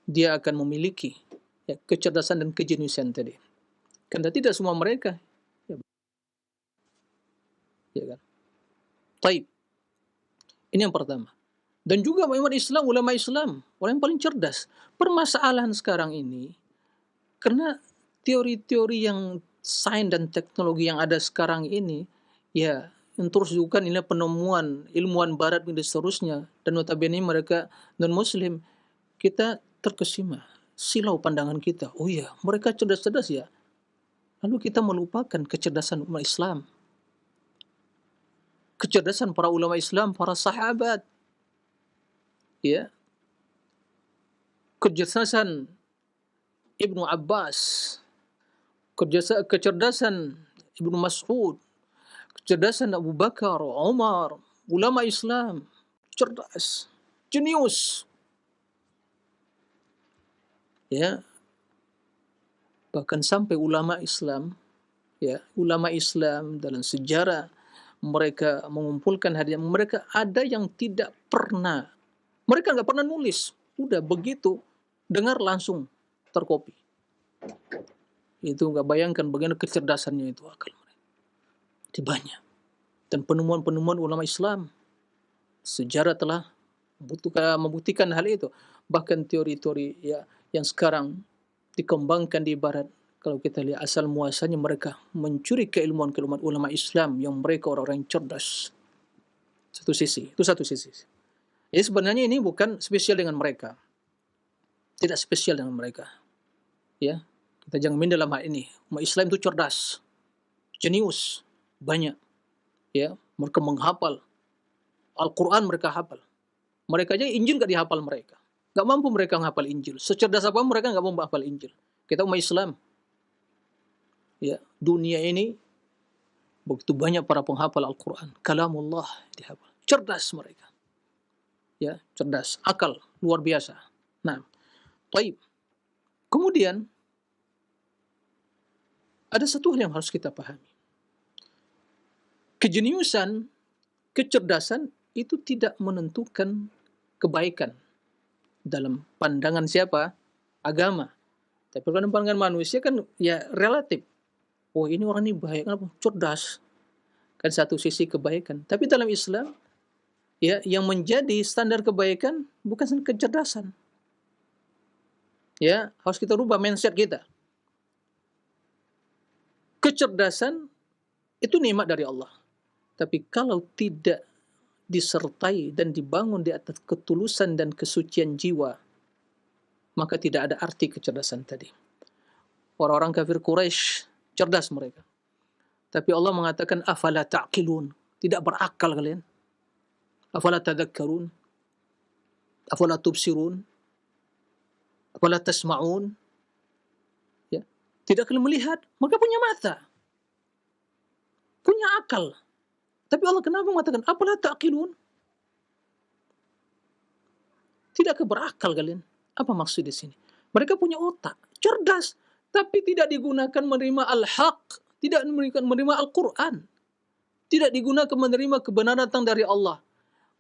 dia akan memiliki ya, kecerdasan dan kejeniusan tadi. Karena tidak semua mereka ya kan. Taib. Ini yang pertama. Dan juga umat Islam, ulama Islam, orang yang paling cerdas. Permasalahan sekarang ini, karena teori-teori yang sains dan teknologi yang ada sekarang ini, ya, yang terus juga ini penemuan ilmuwan barat dan seterusnya, dan notabene mereka non-muslim, kita terkesima, silau pandangan kita. Oh iya, mereka cerdas-cerdas ya. Lalu kita melupakan kecerdasan umat Islam. Kecerdasan para ulama Islam, para sahabat. Ya. Kecerdasan Ibnu Abbas, kecerdasan Ibnu Mas'ud, kecerdasan Abu Bakar, Umar, ulama Islam, cerdas, jenius. Ya. Bahkan sampai ulama Islam, ya, ulama Islam dalam sejarah mereka mengumpulkan hadiah, mereka ada yang tidak pernah, mereka nggak pernah nulis, udah begitu dengar langsung terkopi. Itu nggak bayangkan bagaimana kecerdasannya itu akal mereka. Itu banyak. Dan penemuan-penemuan ulama Islam sejarah telah membuktikan hal itu. Bahkan teori-teori ya yang sekarang dikembangkan di barat, kalau kita lihat asal muasalnya mereka mencuri keilmuan ulama Islam yang mereka orang-orang yang cerdas. Satu sisi, itu satu sisi. Jadi sebenarnya ini bukan spesial dengan mereka. Tidak spesial dengan mereka. Ya, kita jangan main dalam hal ini. Umat Islam itu cerdas, jenius, banyak. Ya, mereka menghafal Al-Quran, mereka hafal. Mereka aja Injil gak dihafal mereka. Gak mampu mereka menghafal Injil. Secerdas apa mereka gak mampu menghafal Injil. Kita umat Islam. Ya, dunia ini begitu banyak para penghafal Al-Quran. Kalamullah dihafal. Cerdas mereka. Ya, cerdas. Akal luar biasa. Nah, baik. Kemudian ada satu hal yang harus kita pahami. Kejeniusan, kecerdasan itu tidak menentukan kebaikan dalam pandangan siapa? Agama. Tapi dalam pandangan manusia kan ya relatif. Oh, ini orang ini baik, kenapa? Cerdas. Kan satu sisi kebaikan. Tapi dalam Islam, ya, yang menjadi standar kebaikan bukan kecerdasan. Ya, harus kita rubah mindset kita. Kecerdasan itu nikmat dari Allah. Tapi kalau tidak disertai dan dibangun di atas ketulusan dan kesucian jiwa, maka tidak ada arti kecerdasan tadi. Orang-orang kafir Quraisy cerdas mereka. Tapi Allah mengatakan afala ta'qilun, tidak berakal kalian. Afala tadhakkarun, afala tubsirun, afala tasma'un. Ya, tidak kalian melihat, maka punya mata. Punya akal. Tapi Allah kenapa mengatakan afala ta'qilun? Tidak berakal kalian. Apa maksud di sini? Mereka punya otak, cerdas, tapi tidak digunakan menerima al-haq, tidak menerima Al-Quran, tidak digunakan menerima kebenaran datang dari Allah.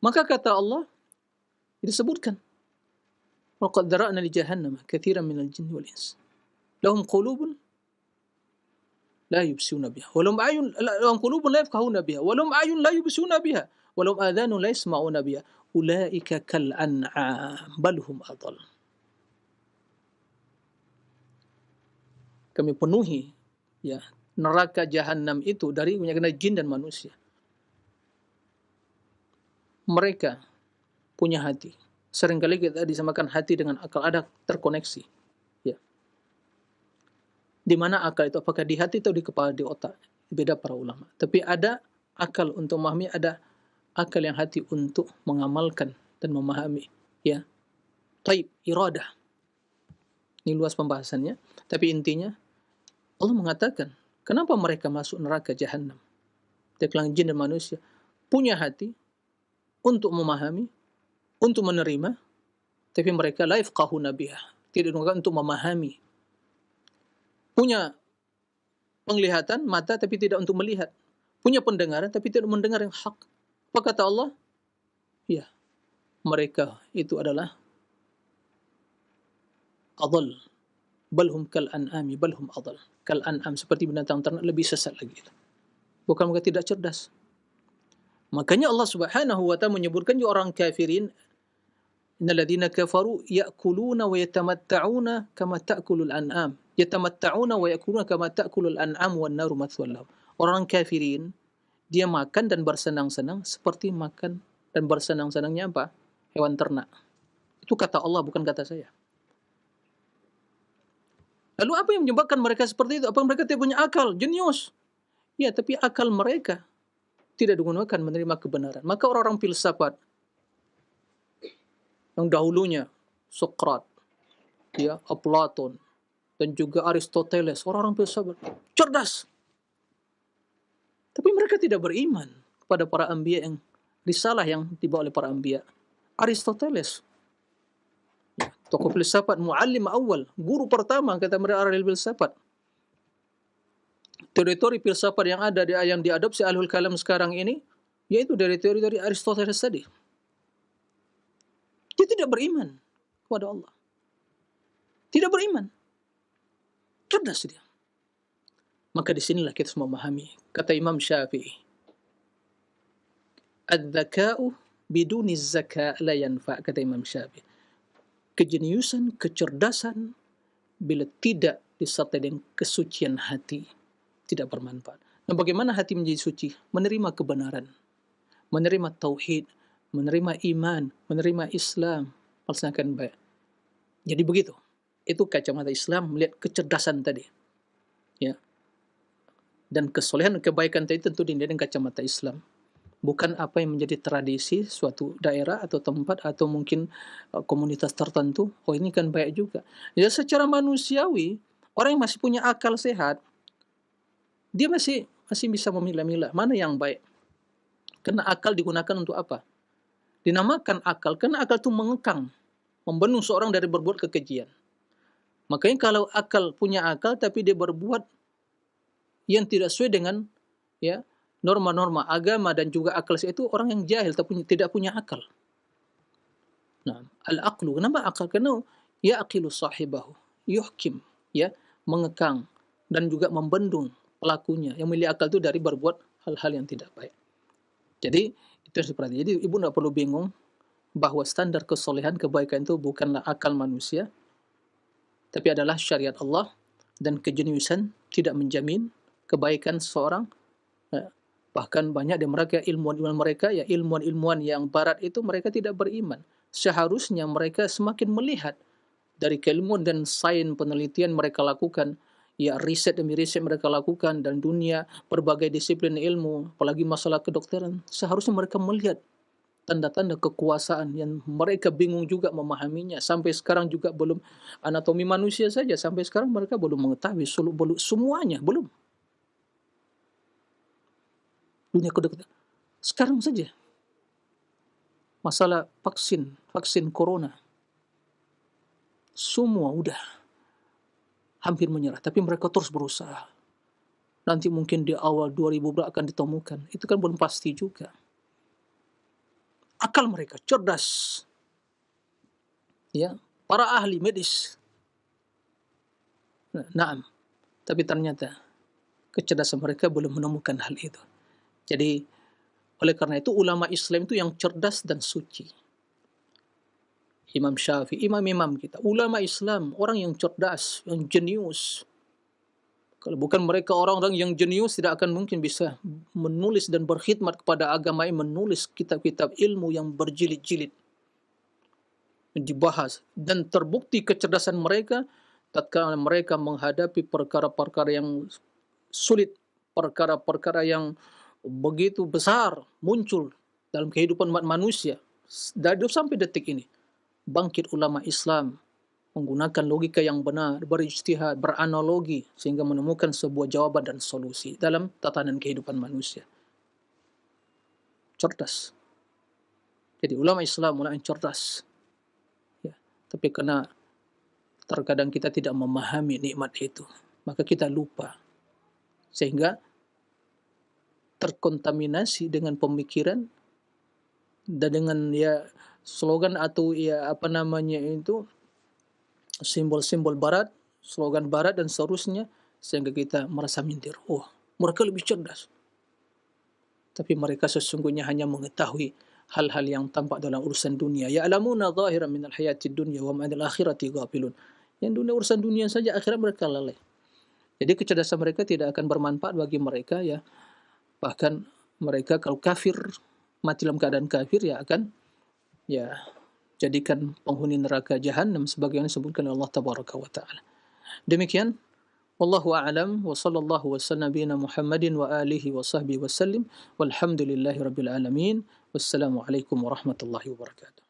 Maka kata Allah, disebutkan, وَقَدْ ذَرَأْنَا لِجَهَنَّمَ كَثِيرًا مِنَ الْجِنِّ وَالْإِنسِ لَهُمْ قُلُوبٌ لَا يُبْصِرُونَ بِهَا وَلَهُمْ أَعْيُنٌ لَهُمْ قُلُوبٌ لَا يَفْقَهُونَ بِهَا وَلَهُمْ أَعْيُنٌ لَا يُبْصِرُونَ بِهَا وَلَهُمْ آذَانٌ لَا يَسْمَعُونَ بِهَا أُولَئِكَ كَالْأَنْعَامِ بَلْ هُمْ أَضَلُّ. Kami penuhi ya neraka jahanam itu dari menyangkut jin dan manusia. Mereka punya hati. Seringkali kita disamakan hati dengan akal, ada terkoneksi. Ya. Di mana akal itu? Apakah di hati atau di kepala, di otak? Beda para ulama. Tapi ada akal untuk memahami, ada akal yang hati untuk mengamalkan dan memahami. Ya. Taib, iradah. Ini luas pembahasannya. Tapi intinya, Allah mengatakan, kenapa mereka masuk neraka jahanam? Dari kalangan jin dan manusia. Punya hati untuk memahami, untuk menerima, tapi mereka la yafqahuna biha, tidak digunakan untuk memahami. Punya penglihatan, mata, tapi tidak untuk melihat. Punya pendengaran, tapi tidak mendengar yang hak. Apa kata Allah? Ya, mereka itu adalah adal. Balhum kal an'ami, balhum adal. Kal an'am, seperti binatang ternak, lebih sesat lagi. Bukan mereka tidak cerdas. Makanya Allah Subhanahu wa ta'ala menyebutkan juga orang kafirin, innal ladzina kafaru ya'kuluna wa yatamatta'una kama ta'kulul an'am. Yatamatta'una wa ya'kuluna kama ta'kulul an'am wan naru mathwal lahum. Orang kafirin dia makan dan bersenang-senang seperti makan dan bersenang-senangnya apa? Hewan ternak. Itu kata Allah, bukan kata saya. Lalu apa yang menyebabkan mereka seperti itu? Apa mereka tidak punya akal? Jenius. Ya, tapi akal mereka tidak digunakan menerima kebenaran. Maka orang-orang filsafat yang dahulunya Sokrat, ya, Platon, dan juga Aristoteles, orang-orang filsafat cerdas. Tapi mereka tidak beriman kepada para anbiya yang risalah yang dibawa oleh para anbiya. Aristoteles, tokoh filsafat, muallim awal, guru pertama kata mereka ahli filsafat. Teori-teori filsafat yang ada yang diadopsi ahlul kalam sekarang ini, yaitu dari teori dari Aristoteles tadi. Dia tidak beriman kepada Allah. Tidak beriman. Cerdas dia. Maka disinilah kita semua memahami. Kata Imam Syafi'i, "Adz-dzaka'u biduni zaka' la yanfa'." Kata Imam Syafi'i. Kejeniusan, kecerdasan bila tidak disertai dengan kesucian hati tidak bermanfaat. Nah, bagaimana hati menjadi suci? Menerima kebenaran, menerima tauhid, menerima iman, menerima Islam, melaksanakan baik. Jadi begitu. Itu kacamata Islam melihat kecerdasan tadi. Ya. Dan kesolehan dan kebaikan tadi tentu dilihat dengan kacamata Islam. Bukan apa yang menjadi tradisi suatu daerah atau tempat atau mungkin komunitas tertentu. Oh, ini kan baik juga. Ya, secara manusiawi, orang yang masih punya akal sehat, dia masih bisa memilah-milah mana yang baik. Karena akal digunakan untuk apa? Dinamakan akal karena akal itu mengekang, membendung seorang dari berbuat kekejian. Makanya kalau akal punya akal tapi dia berbuat yang tidak sesuai dengan ya norma-norma agama dan juga akal itu, orang yang jahil tidak punya akal. Nah, al-aqlu, kenapa akal? Karena yaqilu sahibahu, yuhkim, ya, mengekang dan juga membendung pelakunya. Yang memiliki akal itu dari berbuat hal-hal yang tidak baik. Jadi itu yang seperti. Jadi ibu tidak perlu bingung bahwa standar kesolehan kebaikan itu bukanlah akal manusia, tapi adalah syariat Allah, dan kejeniusan tidak menjamin kebaikan seseorang. Bahkan banyak dari mereka ilmuwan-ilmuwan mereka, ya ilmuwan-ilmuwan yang barat itu mereka tidak beriman. Seharusnya mereka semakin melihat dari keilmuan dan sains penelitian mereka lakukan, ya riset demi riset mereka lakukan, dan dunia berbagai disiplin ilmu, apalagi masalah kedokteran, seharusnya mereka melihat tanda-tanda kekuasaan yang mereka bingung juga memahaminya. Sampai sekarang juga belum, anatomi manusia saja sampai sekarang mereka belum mengetahui semuanya, belum. Dunia kedokteran sekarang saja masalah vaksin corona, semua udah hampir menyerah, tapi mereka terus berusaha. Nanti mungkin di awal 2000 akan ditemukan, itu kan belum pasti juga. Akal mereka cerdas, ya, para ahli medis. Naam, tapi ternyata kecerdasan mereka belum menemukan hal itu. Jadi oleh karena itu ulama Islam itu yang cerdas dan suci. Imam Syafi'i, imam-imam kita, ulama Islam, orang yang cerdas, yang jenius. Kalau bukan mereka orang-orang yang jenius, tidak akan mungkin bisa menulis dan berkhidmat kepada agama ini, menulis kitab-kitab ilmu yang berjilid-jilid dibahas, dan terbukti kecerdasan mereka tatkala mereka menghadapi perkara-perkara yang sulit, perkara-perkara yang begitu besar muncul dalam kehidupan umat manusia. Dari sampai detik ini bangkit ulama Islam menggunakan logika yang benar, berijtihad, beranalogi, sehingga menemukan sebuah jawaban dan solusi dalam tatanan kehidupan manusia. Cerdas. Jadi ulama Islam ulama yang cerdas. Ya, tapi karena terkadang kita tidak memahami nikmat itu, maka kita lupa, sehingga terkontaminasi dengan pemikiran dan dengan ya slogan atau ya apa namanya itu simbol-simbol barat, slogan barat dan seterusnya, sehingga kita merasa minder. Oh, mereka lebih cerdas. Tapi mereka sesungguhnya hanya mengetahui hal-hal yang tampak dalam urusan dunia. Ya'lamuna zahiran minal hayatid dunya wa ma'anil akhirati ghafilun. Yang dunia, urusan dunia saja, akhirat mereka lalai. Jadi kecerdasan mereka tidak akan bermanfaat bagi mereka, ya. Bahkan mereka kalau kafir, mati dalam keadaan kafir, ya akan ya jadikan penghuni neraka Jahannam sebagaimana disebutkan oleh Allah Tabaraka wa Ta'ala. Demikian, wallahu a'lam, wa sallallahu wasallam bina Muhammadin wa alihi wa sahbihi wasallim, walhamdulillahi rabbil alamin, wassalamu alaikum warahmatullahi wabarakatuh.